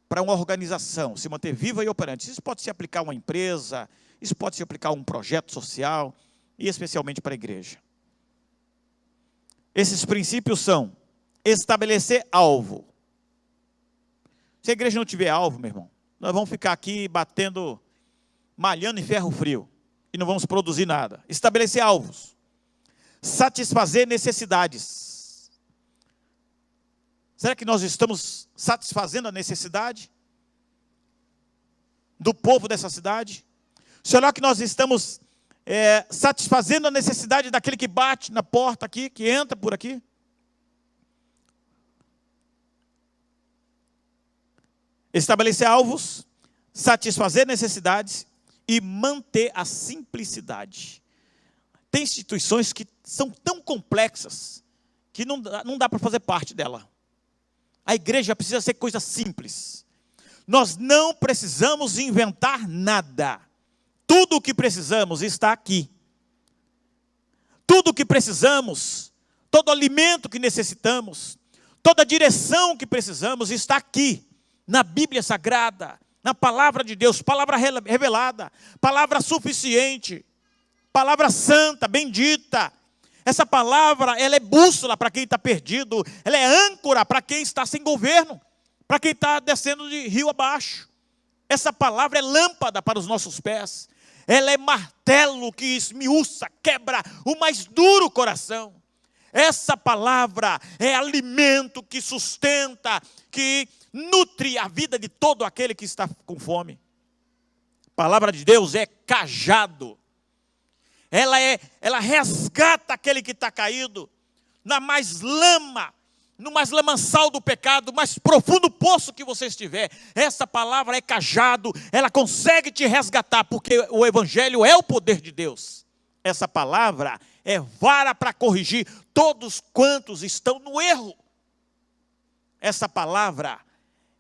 para uma organização se manter viva e operante. Isso pode se aplicar a uma empresa, isso pode se aplicar a um projeto social, e especialmente para a igreja. Esses princípios são: estabelecer alvo. Se a igreja não tiver alvo, meu irmão, nós vamos ficar aqui batendo, malhando em ferro frio, e não vamos produzir nada. Estabelecer alvos. Satisfazer necessidades. Será que nós estamos satisfazendo a necessidade do povo dessa cidade? Será que nós estamos satisfazendo a necessidade daquele que bate na porta aqui, que entra por aqui? Estabelecer alvos, satisfazer necessidades e manter a simplicidade. Tem instituições que são tão complexas que não dá para fazer parte dela. A igreja precisa ser coisa simples. Nós não precisamos inventar nada. Tudo o que precisamos está aqui. Tudo o que precisamos, todo alimento que necessitamos, toda direção que precisamos está aqui, na Bíblia Sagrada, na palavra de Deus, palavra revelada, palavra suficiente, palavra santa, bendita. Essa palavra, ela é bússola para quem está perdido, ela é âncora para quem está sem governo, para quem está descendo de rio abaixo. Essa palavra é lâmpada para os nossos pés, ela é martelo que esmiuça, quebra o mais duro coração. Essa palavra é alimento que sustenta, que nutre a vida de todo aquele que está com fome. A palavra de Deus é cajado. Ela resgata aquele que está caído no mais lamaçal do pecado, mais profundo poço que você estiver. Essa palavra é cajado, ela consegue te resgatar, porque o evangelho é o poder de Deus. Essa palavra é vara para corrigir todos quantos estão no erro. Essa palavra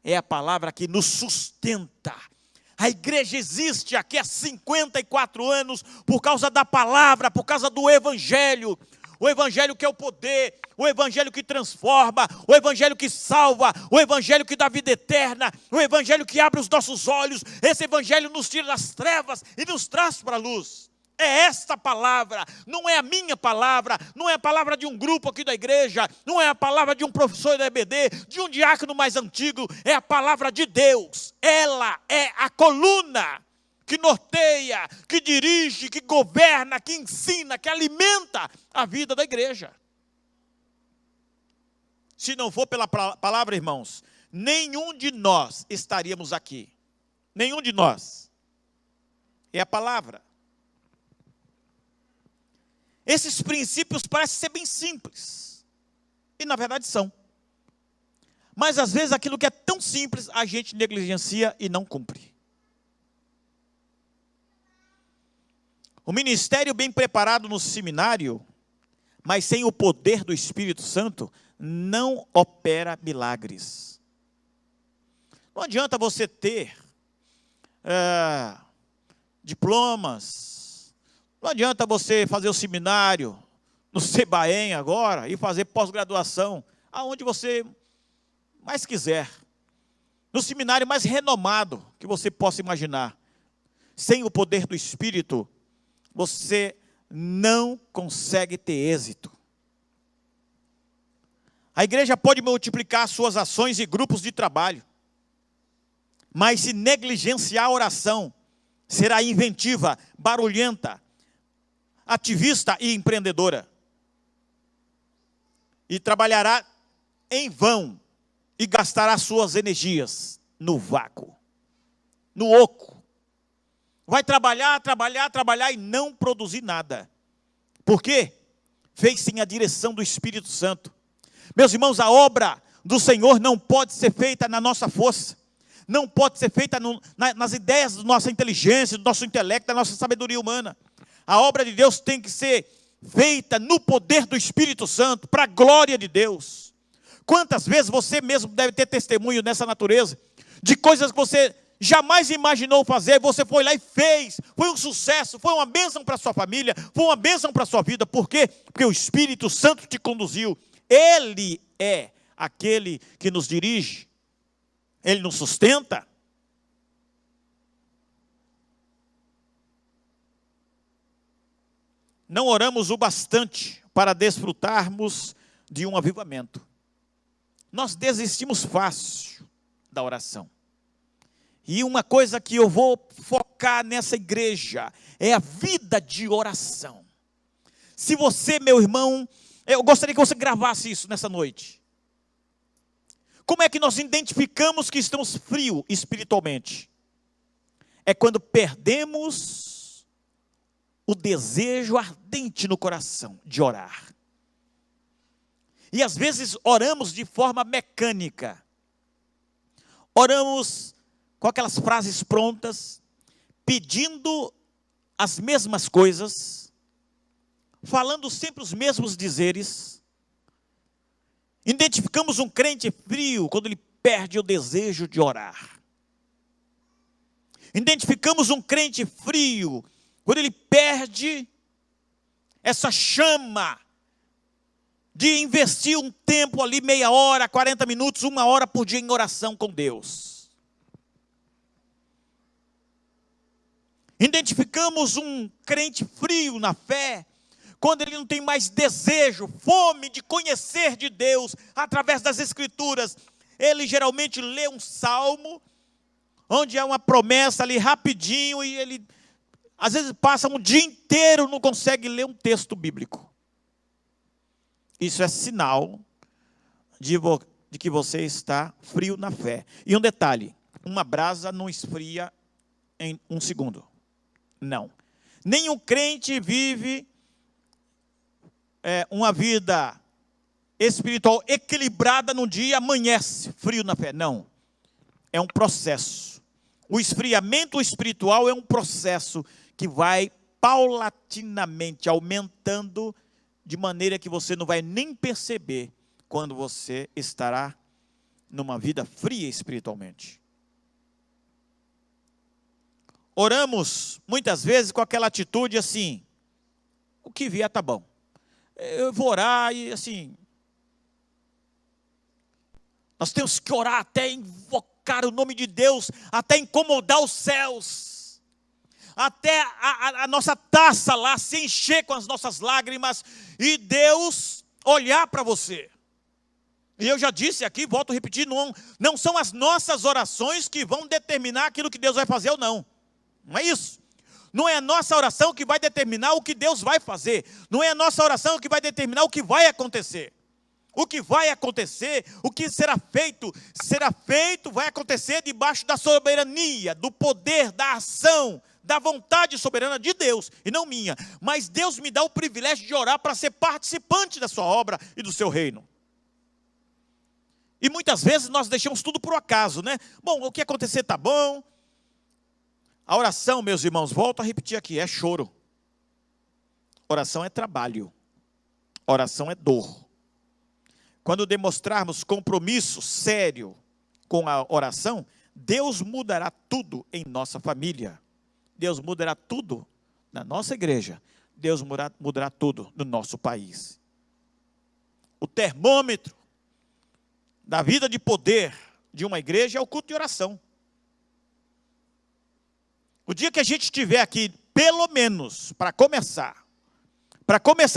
é a palavra que nos sustenta. A igreja existe aqui há 54 anos por causa da palavra, por causa do evangelho. O evangelho que é o poder, o evangelho que transforma, o evangelho que salva, o evangelho que dá vida eterna, o evangelho que abre os nossos olhos. Esse evangelho nos tira das trevas e nos traz para a luz. É esta palavra, não é a minha palavra, não é a palavra de um grupo aqui da igreja, não é a palavra de um professor da EBD, de um diácono mais antigo, é a palavra de Deus. Ela é a coluna que norteia, que dirige, que governa, que ensina, que alimenta a vida da igreja. Se não for pela palavra, irmãos, nenhum de nós estaríamos aqui. Nenhum de nós. É a palavra. Esses princípios parecem ser bem simples. E na verdade são. Mas às vezes aquilo que é tão simples, a gente negligencia e não cumpre. O ministério bem preparado no seminário, mas sem o poder do Espírito Santo, não opera milagres. Não adianta você ter diplomas, não adianta você fazer o seminário no Sebaem agora e fazer pós-graduação, aonde você mais quiser, no seminário mais renomado que você possa imaginar. sem o poder do Espírito, você não consegue ter êxito. A igreja pode multiplicar suas ações e grupos de trabalho, mas se negligenciar a oração, será inventiva, barulhenta, ativista e empreendedora. E trabalhará em vão e gastará suas energias no vácuo, no oco. Vai trabalhar e não produzir nada. Por quê? Fez sem a direção do Espírito Santo. Meus irmãos, a obra do Senhor não pode ser feita na nossa força, não pode ser feita nas ideias da nossa inteligência, do nosso intelecto, da nossa sabedoria humana. A obra de Deus tem que ser feita no poder do Espírito Santo, para a glória de Deus. Quantas vezes você mesmo deve ter testemunho nessa natureza, de coisas que você jamais imaginou fazer, você foi lá e fez, foi um sucesso, foi uma bênção para a sua família, foi uma bênção para a sua vida. Por quê? Porque o Espírito Santo te conduziu. Ele é aquele que nos dirige, Ele nos sustenta. Não oramos o bastante para desfrutarmos de um avivamento. Nós desistimos fácil da oração. E uma coisa que eu vou focar nessa igreja é a vida de oração. Se você, meu irmão, eu gostaria que você gravasse isso nessa noite. Como é que nós identificamos que estamos frios espiritualmente? É quando perdemos o desejo ardente no coração de orar. E às vezes oramos de forma mecânica. Oramos com aquelas frases prontas, pedindo as mesmas coisas, falando sempre os mesmos dizeres. Identificamos um crente frio quando ele perde o desejo de orar. Identificamos um crente frio quando ele perde essa chama de investir um tempo ali, meia hora, 40 minutos, 1 hora por dia em oração com Deus. Identificamos um crente frio na fé quando ele não tem mais desejo, fome de conhecer de Deus através das Escrituras. Ele geralmente lê um salmo, onde há uma promessa ali rapidinho, e ele às vezes passa um dia inteiro, não consegue ler um texto bíblico. Isso é sinal de que você está frio na fé. E um detalhe, uma brasa não esfria em 1 segundo. Não. Nenhum crente vive uma vida espiritual equilibrada num dia e amanhece frio na fé. Não. É um processo. O esfriamento espiritual é um processo que vai paulatinamente aumentando, de maneira que você não vai nem perceber quando você estará numa vida fria espiritualmente. Oramos muitas vezes com aquela atitude assim: o que vier está bom. Eu vou orar e assim, nós temos que orar até invocar o nome de Deus, até incomodar os céus, até a nossa taça lá se encher com as nossas lágrimas e Deus olhar para você. E eu já disse aqui, volto a repetir, não são as nossas orações que vão determinar aquilo que Deus vai fazer ou não. Não é isso. Não é a nossa oração que vai determinar o que Deus vai fazer. Não é a nossa oração que vai determinar o que vai acontecer. O que vai acontecer, o que será feito, vai acontecer debaixo da soberania, do poder, da ação, da vontade soberana de Deus, e não minha. Mas Deus me dá o privilégio de orar para ser participante da sua obra e do seu reino. E muitas vezes nós deixamos tudo por acaso, né? Bom, o que acontecer está bom. A oração, meus irmãos, volto a repetir aqui, é choro. Oração é trabalho. Oração é dor. Quando demonstrarmos compromisso sério com a oração, Deus mudará tudo em nossa família. Deus mudará tudo na nossa igreja. Deus mudará tudo no nosso país. O termômetro da vida de poder de uma igreja é o culto de oração. O dia que a gente estiver aqui, pelo menos, para começar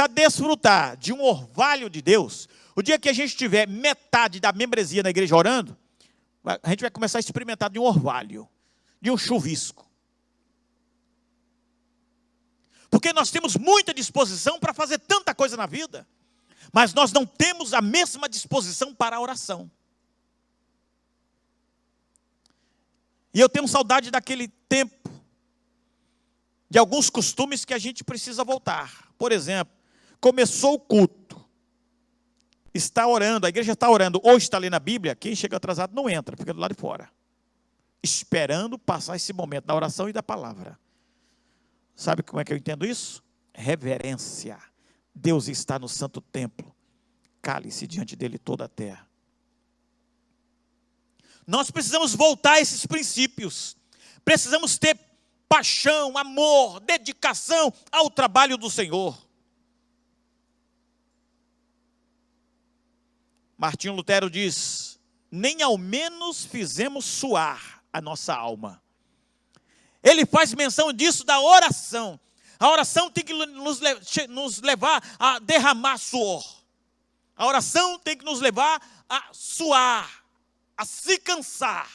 a desfrutar de um orvalho de Deus, o dia que a gente tiver metade da membresia na igreja orando, a gente vai começar a experimentar de um orvalho, de um chuvisco. Porque nós temos muita disposição para fazer tanta coisa na vida, mas nós não temos a mesma disposição para a oração. E eu tenho saudade daquele tempo, de alguns costumes que a gente precisa voltar. Por exemplo, começou o culto, está orando, a igreja está orando, ou está lendo a Bíblia, quem chega atrasado não entra, fica do lado de fora, esperando passar esse momento da oração e da palavra. Sabe como é que eu entendo isso? Reverência. Deus está no santo templo, cale-se diante dele toda a terra. Nós precisamos voltar a esses princípios, precisamos ter paixão, amor, dedicação ao trabalho do Senhor. Martinho Lutero diz: nem ao menos fizemos suar a nossa alma. Ele faz menção disso da oração. A oração tem que nos levar a derramar suor. A oração tem que nos levar a suar, a se cansar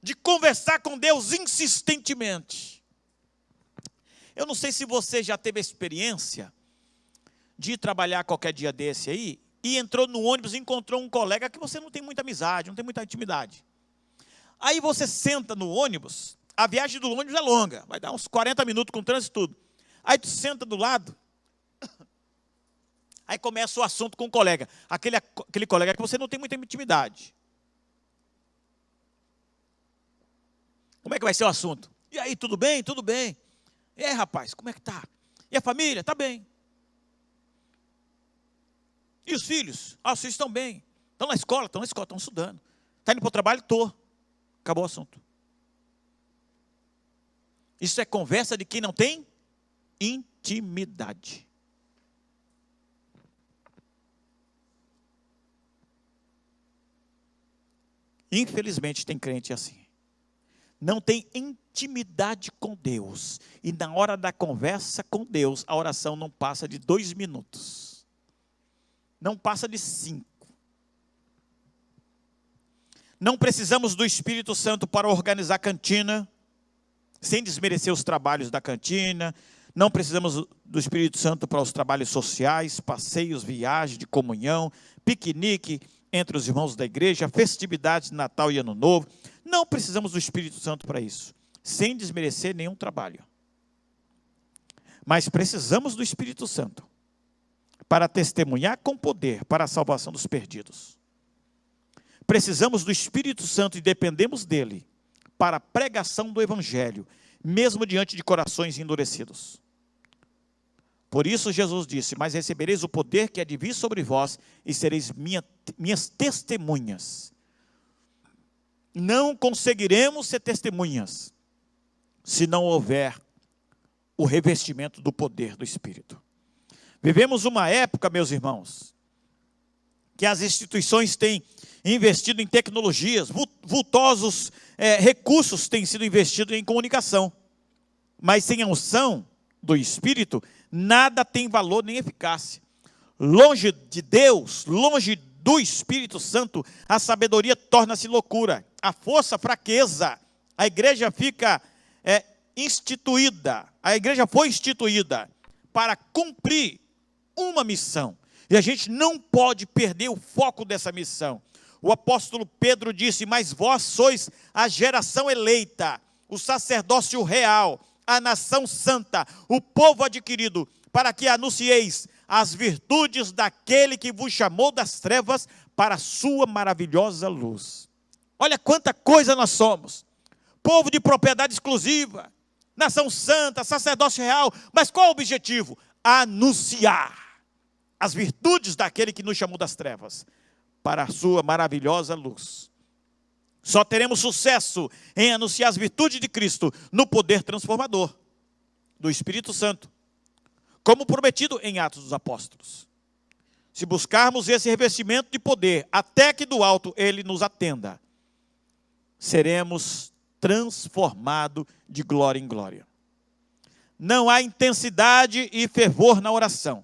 de conversar com Deus insistentemente. Eu não sei se você já teve a experiência de ir trabalhar qualquer dia desse aí, e entrou no ônibus e encontrou um colega que você não tem muita amizade, não tem muita intimidade. Aí você senta no ônibus, a viagem do ônibus é longa, vai dar uns 40 minutos com trânsito e tudo. Aí tu senta do lado, aí começa o assunto com o colega, aquele colega que você não tem muita intimidade. Como é que vai ser o assunto? E aí, tudo bem? Tudo bem. E aí, rapaz, como é que tá? E a família? Tá bem. E os filhos? Ah, os filhos estão bem. Estão na escola, estão estudando. Está indo para o trabalho? Estou. Acabou o assunto. Isso é conversa de quem não tem intimidade. Infelizmente tem crente assim. Não tem intimidade com Deus. E na hora da conversa com Deus, a oração não passa de 2 minutos. Não passa de 5. Não precisamos do Espírito Santo para organizar cantina, sem desmerecer os trabalhos da cantina. Não precisamos do Espírito Santo para os trabalhos sociais, passeios, viagens de comunhão, piquenique entre os irmãos da igreja, festividades de Natal e Ano Novo. Não precisamos do Espírito Santo para isso, sem desmerecer nenhum trabalho. Mas precisamos do Espírito Santo para testemunhar com poder para a salvação dos perdidos. Precisamos do Espírito Santo e dependemos dele para a pregação do Evangelho, mesmo diante de corações endurecidos. Por isso Jesus disse: mas recebereis o poder que há de vir sobre vós e sereis minhas testemunhas. Não conseguiremos ser testemunhas se não houver o revestimento do poder do Espírito. Vivemos uma época, meus irmãos, que as instituições têm investido em tecnologias, vultosos recursos têm sido investidos em comunicação, mas sem a unção do Espírito, nada tem valor nem eficácia. Longe de Deus, longe do Espírito Santo, a sabedoria torna-se loucura, a força, fraqueza. A igreja fica instituída, a igreja foi instituída para cumprir uma missão, e a gente não pode perder o foco dessa missão. O apóstolo Pedro disse: mas vós sois a geração eleita, o sacerdócio real, a nação santa, o povo adquirido, para que anuncieis as virtudes daquele que vos chamou das trevas para a sua maravilhosa luz. Olha quanta coisa nós somos: povo de propriedade exclusiva, nação santa, sacerdócio real. Mas qual é o objetivo? Anunciar as virtudes daquele que nos chamou das trevas para a sua maravilhosa luz. Só teremos sucesso em anunciar as virtudes de Cristo no poder transformador do Espírito Santo, como prometido em Atos dos Apóstolos. Se buscarmos esse revestimento de poder, até que do alto ele nos atenda, seremos transformado de glória em glória. Não há intensidade e fervor na oração.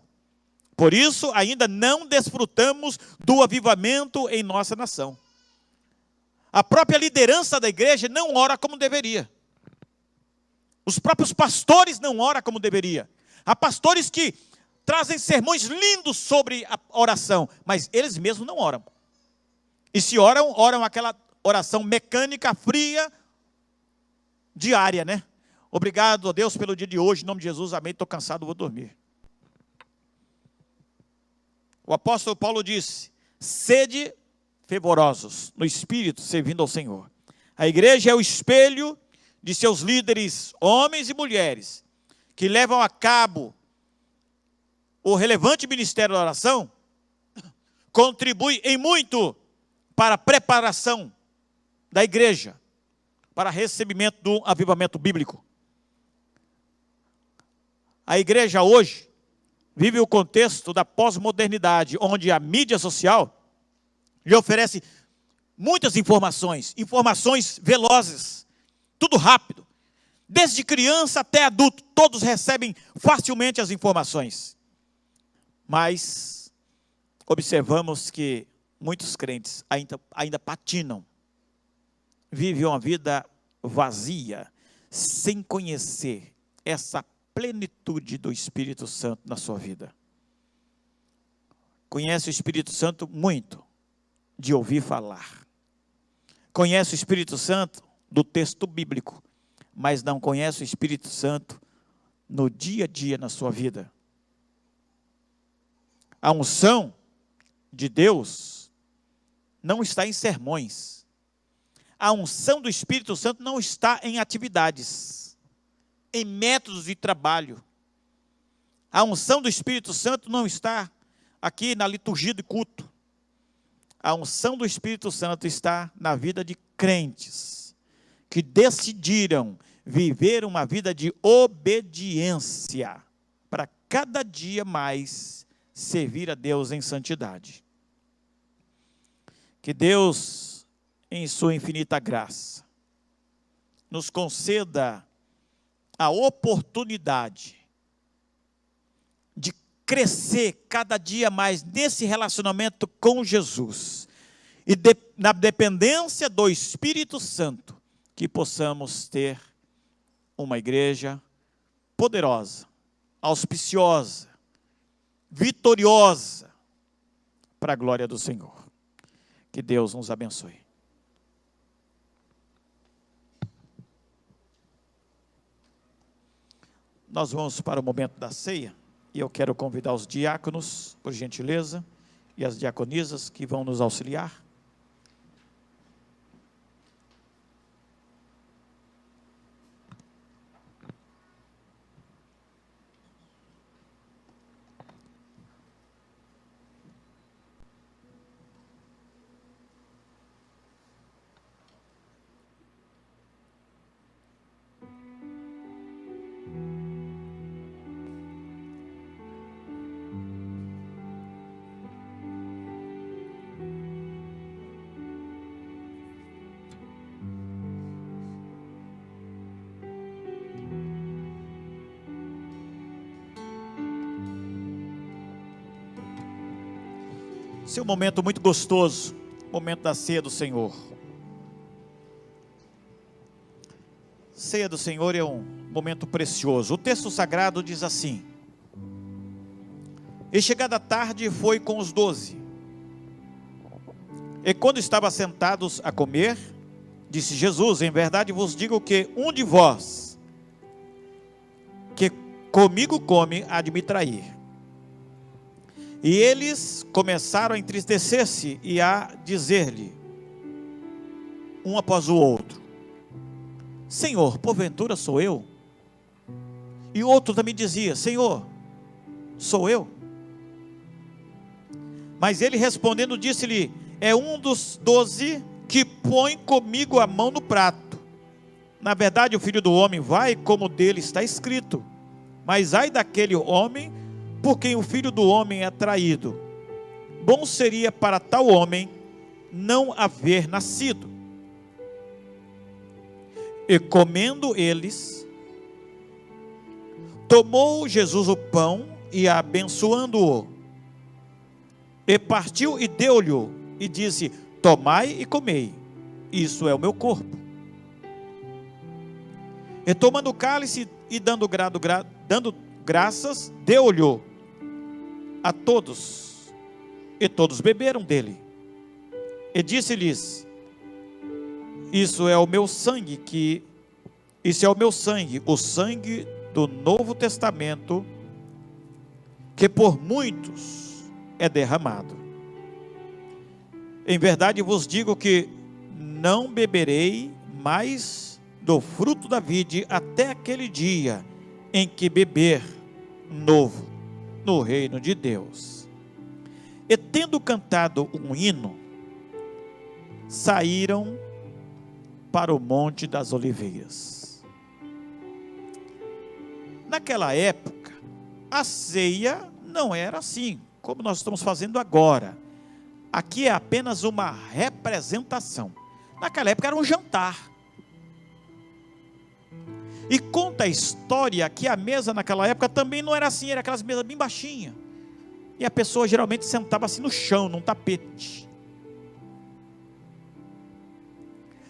Por isso, ainda não desfrutamos do avivamento em nossa nação. A própria liderança da igreja não ora como deveria. Os próprios pastores não oram como deveria. Há pastores que trazem sermões lindos sobre a oração, mas eles mesmos não oram. E se oram, oram aquela oração mecânica, fria, diária, né? Obrigado a Deus pelo dia de hoje, em nome de Jesus, amém, estou cansado, vou dormir. O apóstolo Paulo disse: sede fervorosos no Espírito, servindo ao Senhor. A igreja é o espelho de seus líderes, homens e mulheres, que levam a cabo o relevante ministério da oração, contribui em muito para a preparação da igreja, para recebimento do avivamento bíblico. A igreja hoje vive o contexto da pós-modernidade, onde a mídia social lhe oferece muitas informações velozes, tudo rápido. Desde criança até adulto, todos recebem facilmente as informações. Mas observamos que muitos crentes ainda patinam, vivem uma vida vazia, sem conhecer essa plenitude do Espírito Santo na sua vida. Conhece o Espírito Santo muito, de ouvir falar. Conhece o Espírito Santo do texto bíblico, mas não conhece o Espírito Santo no dia a dia na sua vida. A unção de Deus não está em sermões. A unção do Espírito Santo não está em atividades, em métodos de trabalho. A unção do Espírito Santo não está aqui na liturgia de culto. A unção do Espírito Santo está na vida de crentes que decidiram viver uma vida de obediência para cada dia mais servir a Deus em santidade. Que Deus, em sua infinita graça, nos conceda a oportunidade de crescer cada dia mais nesse relacionamento com Jesus e na dependência do Espírito Santo, que possamos ter uma igreja poderosa, auspiciosa, vitoriosa, para a glória do Senhor. Que Deus nos abençoe. Nós vamos para o momento da ceia, e eu quero convidar os diáconos, por gentileza, e as diaconisas que vão nos auxiliar. Esse é um momento muito gostoso, momento da ceia do Senhor. Ceia do Senhor é um momento precioso. O texto sagrado diz assim: e chegada a tarde foi com os 12. E quando estavam sentados a comer, disse Jesus: em verdade vos digo que um de vós que comigo come há de me trair. E eles começaram a entristecer-se e a dizer-lhe, um após o outro: Senhor, porventura sou eu? E outro também dizia: Senhor, sou eu? Mas ele respondendo disse-lhe: é um dos 12 que põe comigo a mão no prato. Na verdade o Filho do Homem vai como dele está escrito. Mas ai daquele homem por quem o Filho do Homem é traído. Bom seria para tal homem não haver nascido. E comendo eles, tomou Jesus o pão e abençoando-o, e partiu e deu-lhe, e disse: tomai e comei, isso é o meu corpo. E tomando o cálice e dando graças, deu-lhe a todos, e todos beberam dele. E disse-lhes: isso é o meu sangue, o sangue do Novo Testamento, que por muitos é derramado. Em verdade vos digo que não beberei mais do fruto da vide até aquele dia em que beber novo no reino de Deus. E tendo cantado um hino, saíram para o Monte das Oliveiras. Naquela época, a ceia não era assim, como nós estamos fazendo agora. Aqui é apenas uma representação. Naquela época era um jantar. E conta a história que a mesa naquela época também não era assim, era aquelas mesas bem baixinhas. E a pessoa geralmente sentava assim no chão, num tapete.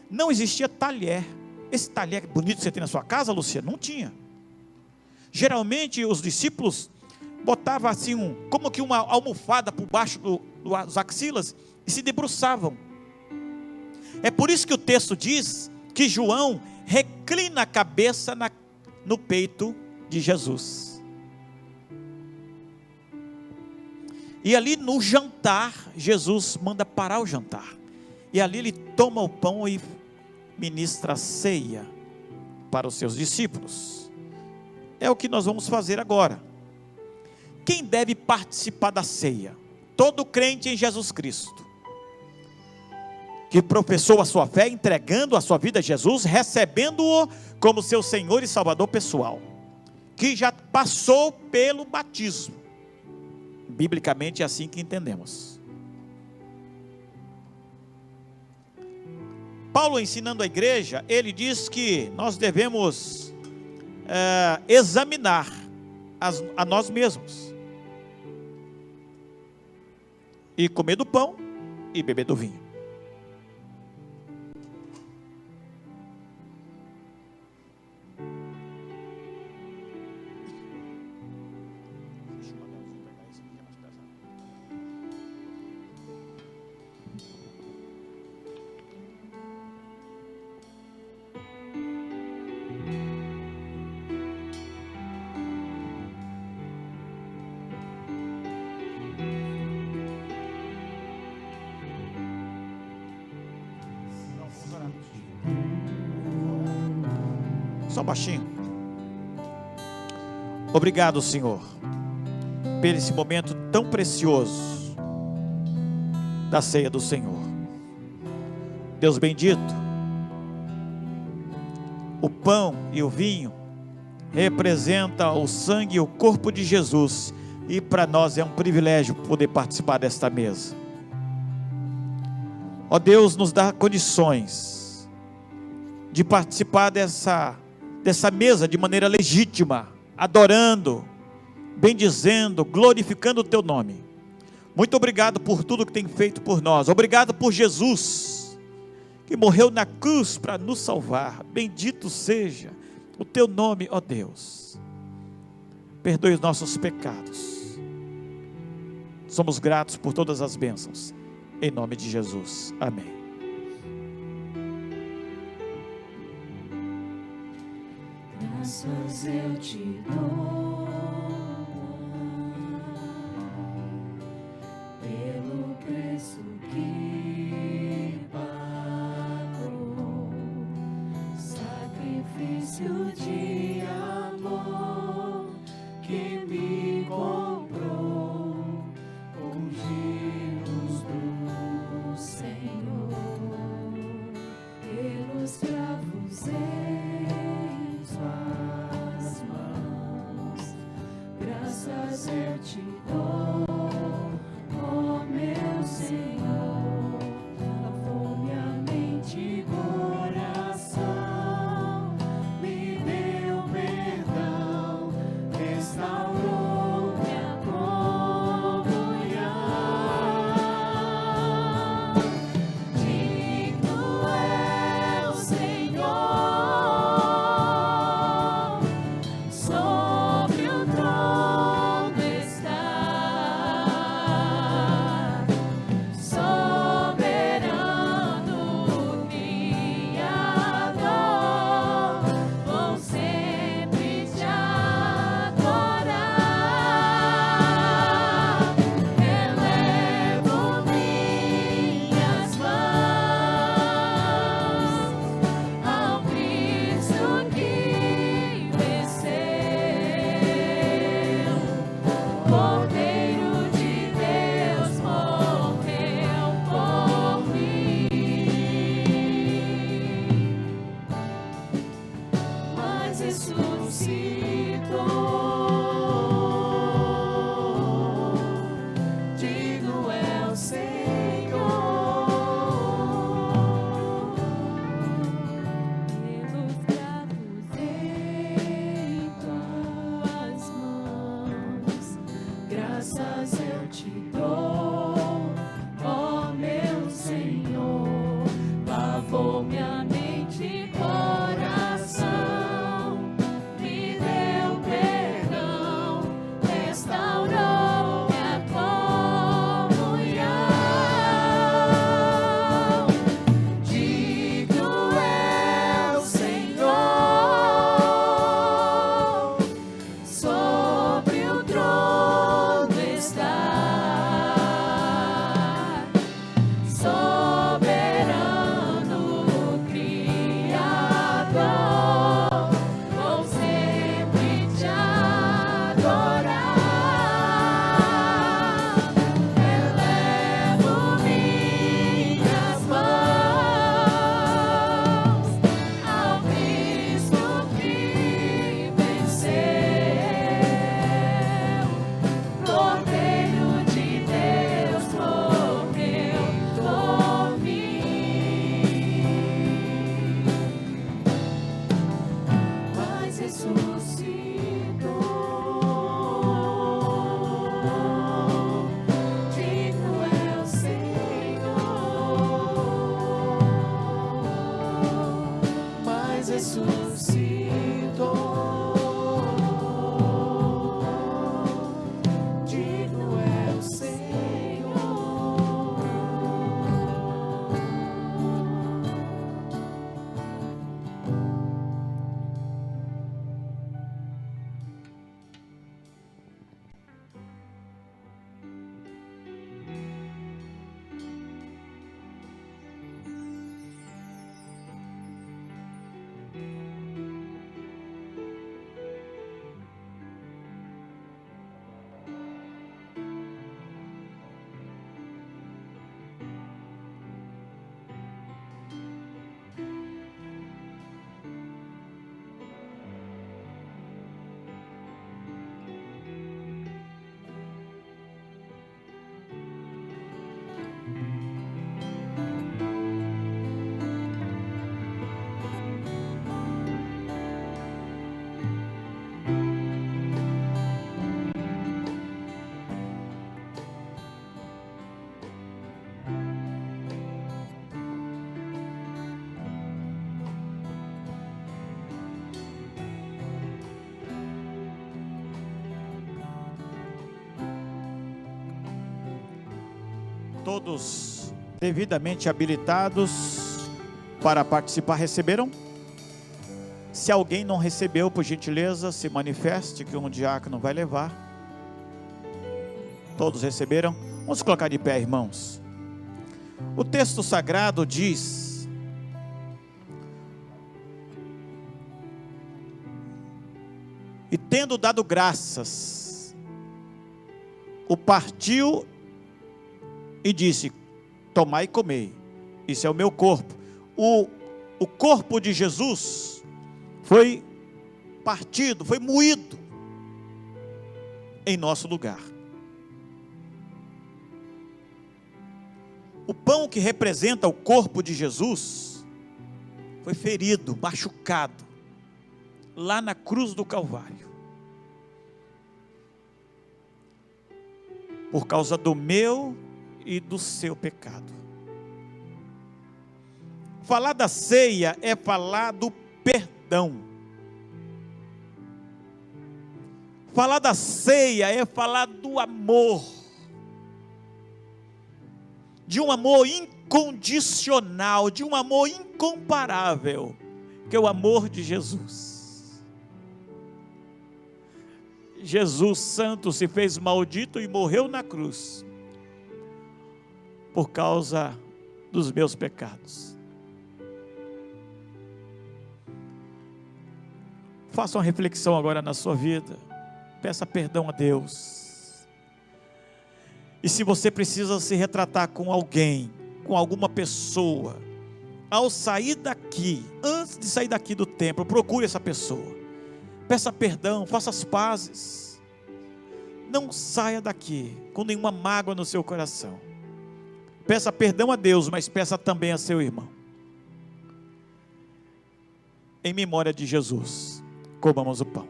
Não existia talher. Esse talher bonito que você tem na sua casa, Luciano, não tinha. Geralmente os discípulos botavam assim como que uma almofada por baixo dos axilas e se debruçavam. É por isso que o texto diz que João reclina a cabeça no peito de Jesus. E ali no jantar, Jesus manda parar o jantar. E ali ele toma o pão e ministra a ceia para os seus discípulos. É o que nós vamos fazer agora. Quem deve participar da ceia? Todo crente em Jesus Cristo, que professou a sua fé, entregando a sua vida a Jesus, recebendo-o como seu Senhor e Salvador pessoal, que já passou pelo batismo. Biblicamente é assim que entendemos. Paulo, ensinando a igreja, ele diz que nós devemos examinar a nós mesmos, e comer do pão e beber do vinho. Só baixinho. Obrigado, Senhor, por esse momento tão precioso da ceia do Senhor. Deus bendito, o pão e o vinho representam o sangue e o corpo de Jesus, e para nós é um privilégio poder participar desta mesa. Ó Deus, nos dá condições de participar dessa mesa de maneira legítima, adorando, bendizendo, glorificando o teu nome. Muito obrigado por tudo que tem feito por nós. Obrigado por Jesus, que morreu na cruz para nos salvar. Bendito seja o teu nome, ó Deus. Perdoe os nossos pecados. Somos gratos por todas as bênçãos. Em nome de Jesus. Amém. Graças eu te dou pelo preço que pagou, sacrifício de amor que me comprou com giros do Senhor, pelos cravos as mãos Todos devidamente habilitados para participar receberam? Se alguém não recebeu, por gentileza, se manifeste que um diácono vai levar. Todos receberam? Vamos colocar de pé, irmãos. O texto sagrado diz: e tendo dado graças, o partiu e disse: tomai e comei, isso é o meu corpo. O corpo de Jesus foi partido, foi moído em nosso lugar. O pão que representa o corpo de Jesus foi ferido, machucado, lá na cruz do Calvário, por causa do meu e do seu pecado. Falar da ceia é falar do perdão. Falar da ceia é falar do amor, de um amor incondicional, de um amor incomparável, que é o amor de Jesus. Jesus Santo se fez maldito e morreu na cruz por causa dos meus pecados. Faça uma reflexão agora na sua vida. Peça perdão a Deus. E se você precisa se retratar com alguém, com alguma pessoa, ao sair daqui, antes de sair daqui do templo, procure essa pessoa. Peça perdão, faça as pazes. Não saia daqui com nenhuma mágoa no seu coração. Peça perdão a Deus, mas peça também a seu irmão. Em memória de Jesus, comamos o pão.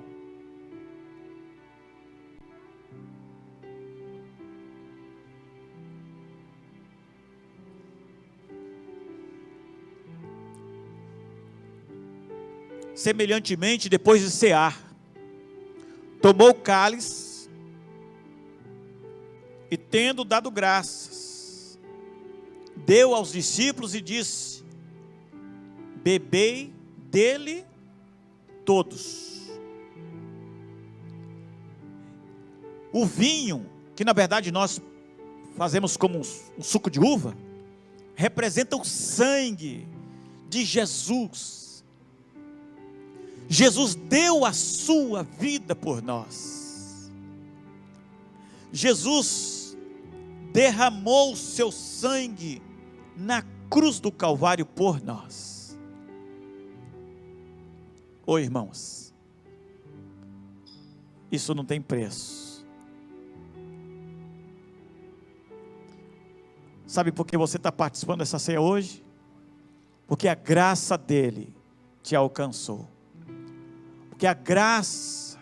Semelhantemente, depois de cear, tomou o cálice e, tendo dado graças, deu aos discípulos e disse: bebei dele todos. O vinho, que na verdade nós fazemos como um suco de uva, representa o sangue de Jesus. Jesus deu a sua vida por nós. Jesus derramou o seu sangue na cruz do Calvário por nós. Ô irmãos, isso não tem preço. Sabe por que você está participando dessa ceia hoje? Porque a graça dele te alcançou. Porque a graça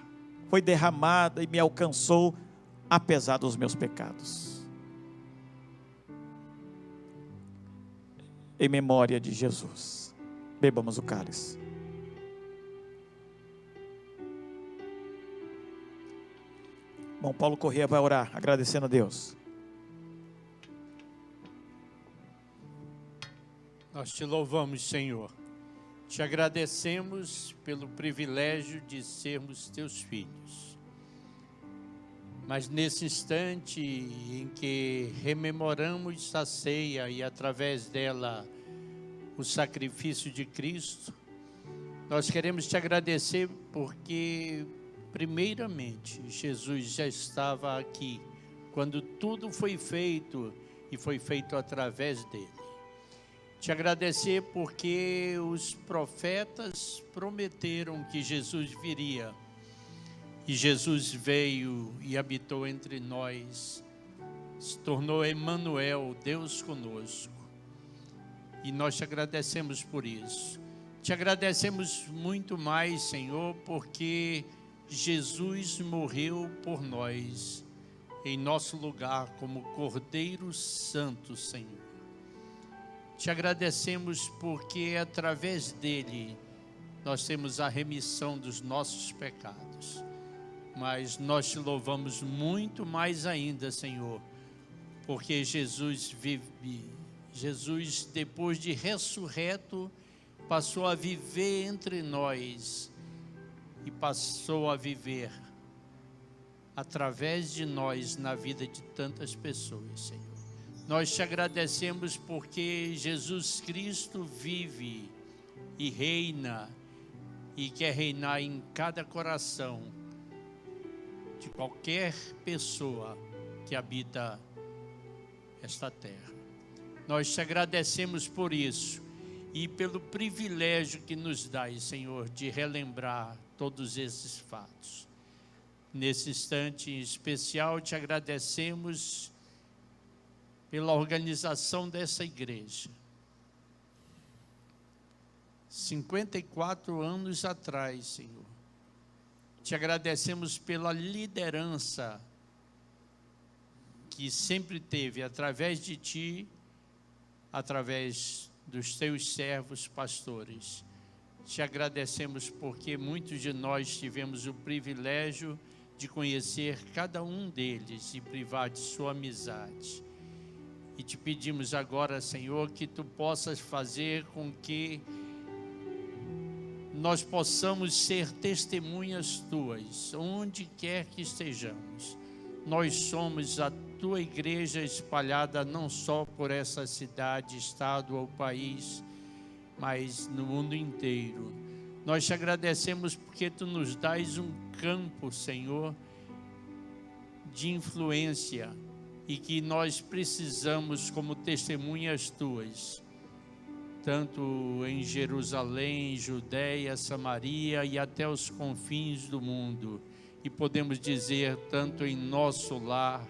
foi derramada e me alcançou, apesar dos meus pecados. Em memória de Jesus, bebamos o cálice. Bom, Paulo Corrêa vai orar, agradecendo a Deus. Nós te louvamos, Senhor. Te agradecemos pelo privilégio de sermos teus filhos. Mas nesse instante em que rememoramos a ceia e através dela o sacrifício de Cristo, nós queremos te agradecer porque, primeiramente, Jesus já estava aqui quando tudo foi feito e foi feito através dele. Te agradecer porque os profetas prometeram que Jesus viria. E Jesus veio e habitou entre nós. Se tornou Emmanuel, Deus conosco. E nós te agradecemos por isso. Te agradecemos muito mais, Senhor, porque Jesus morreu por nós, em nosso lugar, como Cordeiro Santo, Senhor. Te agradecemos porque através dele nós temos a remissão dos nossos pecados. Mas nós te louvamos muito mais ainda, Senhor, porque Jesus vive. Jesus, depois de ressurreto, passou a viver entre nós e passou a viver através de nós na vida de tantas pessoas, Senhor. Nós te agradecemos porque Jesus Cristo vive e reina e quer reinar em cada coração de qualquer pessoa que habita esta terra. Nós te agradecemos por isso e pelo privilégio que nos dás, Senhor, de relembrar todos esses fatos. Nesse instante em especial, te agradecemos pela organização dessa igreja. 54 anos atrás, Senhor. Te agradecemos pela liderança que sempre teve através de Ti, através dos Teus servos pastores. Te agradecemos porque muitos de nós tivemos o privilégio de conhecer cada um deles e privar de sua amizade. E te pedimos agora, Senhor, que Tu possas fazer com que nós possamos ser testemunhas Tuas, onde quer que estejamos. Nós somos a Tua igreja espalhada não só por essa cidade, estado ou país, mas no mundo inteiro. Nós te agradecemos porque Tu nos dás um campo, Senhor, de influência e que nós precisamos como testemunhas Tuas, tanto em Jerusalém, Judeia, Samaria e até os confins do mundo. E podemos dizer, tanto em nosso lar,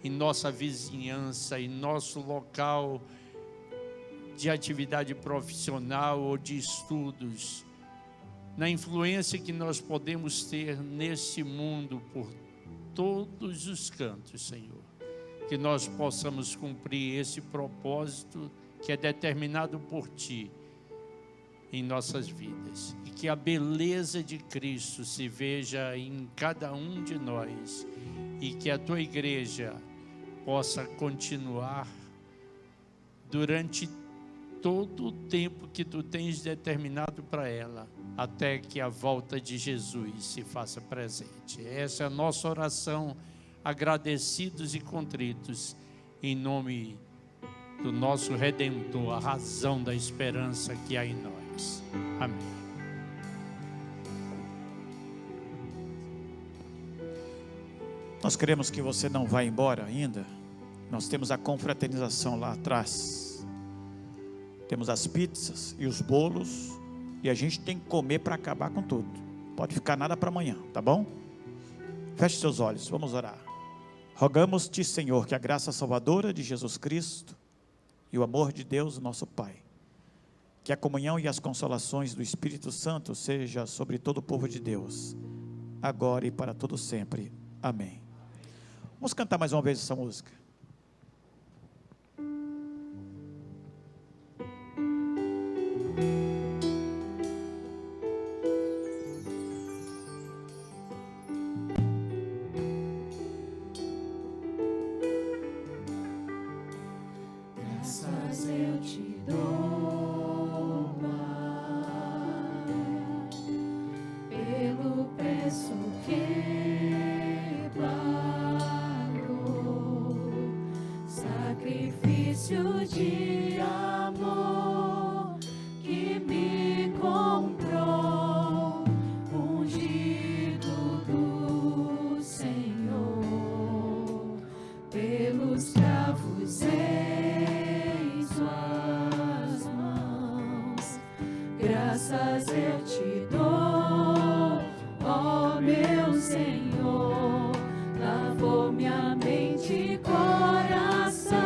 em nossa vizinhança, em nosso local de atividade profissional ou de estudos, na influência que nós podemos ter nesse mundo por todos os cantos, Senhor, que nós possamos cumprir esse propósito que é determinado por Ti em nossas vidas, e que a beleza de Cristo se veja em cada um de nós, e que a Tua igreja possa continuar durante todo o tempo que Tu tens determinado para ela, até que a volta de Jesus se faça presente. Essa é a nossa oração, agradecidos e contritos, em nome do nosso Redentor, a razão da esperança que há em nós. Amém. Nós queremos que você não vá embora ainda. Nós temos a confraternização lá atrás. Temos as pizzas e os bolos. E a gente tem que comer para acabar com tudo. Pode ficar nada para amanhã, tá bom? Feche seus olhos, vamos orar. Rogamos-te, Senhor, que a graça salvadora de Jesus Cristo e o amor de Deus, nosso Pai, que a comunhão e as consolações do Espírito Santo seja sobre todo o povo de Deus, agora e para todo sempre. Amém. Vamos cantar mais uma vez essa música. Graças eu te dou, Pai, pelo preço que pagou, sacrifício de amor que me comprou, ungido do Senhor, pelos cravos em suas mãos. Graças eu te dou, ó meu Senhor, lavou minha mente e coração,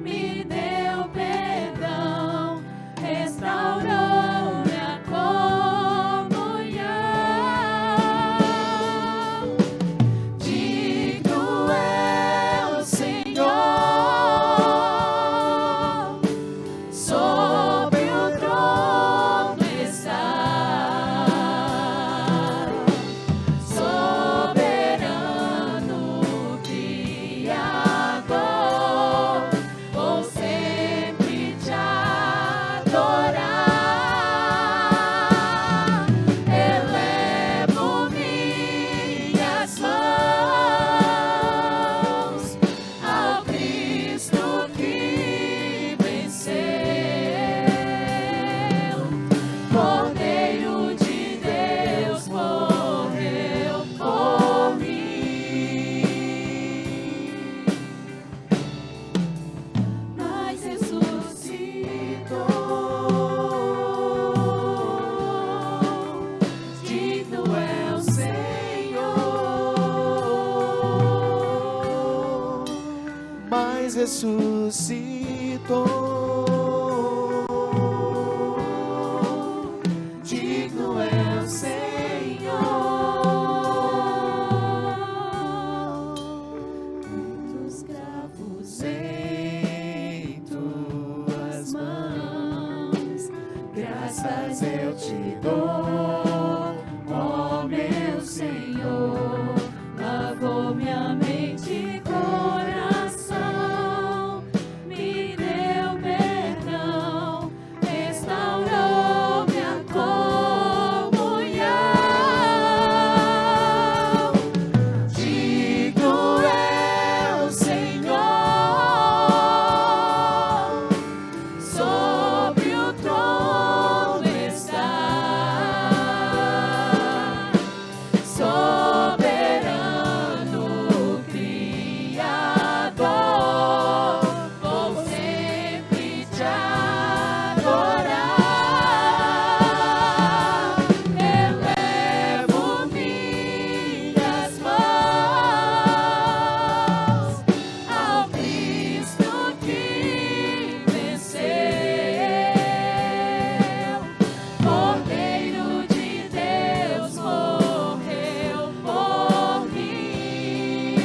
me deu perdão, restaurou minha comunhão. Digno é o Senhor, sobre o trono está, sobre ressuscitou. Digno é o Senhor. Muitos cravos em tuas mãos, graças eu te dou, ó meu Senhor. Lavou minha mente e coração, me deu perdão, restaurou minha comunhão. Digno é o Senhor, sobre o trono está, soberano Criador, vou sempre te adorar. Elevo minhas mãos ao Cristo que venceu, Cordeiro de Deus morreu por mim,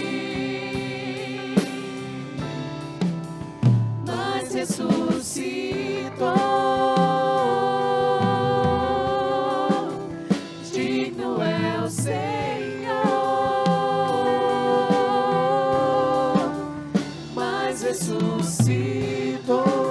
mas ressuscitou. Digno é o Senhor, mas ressuscitou.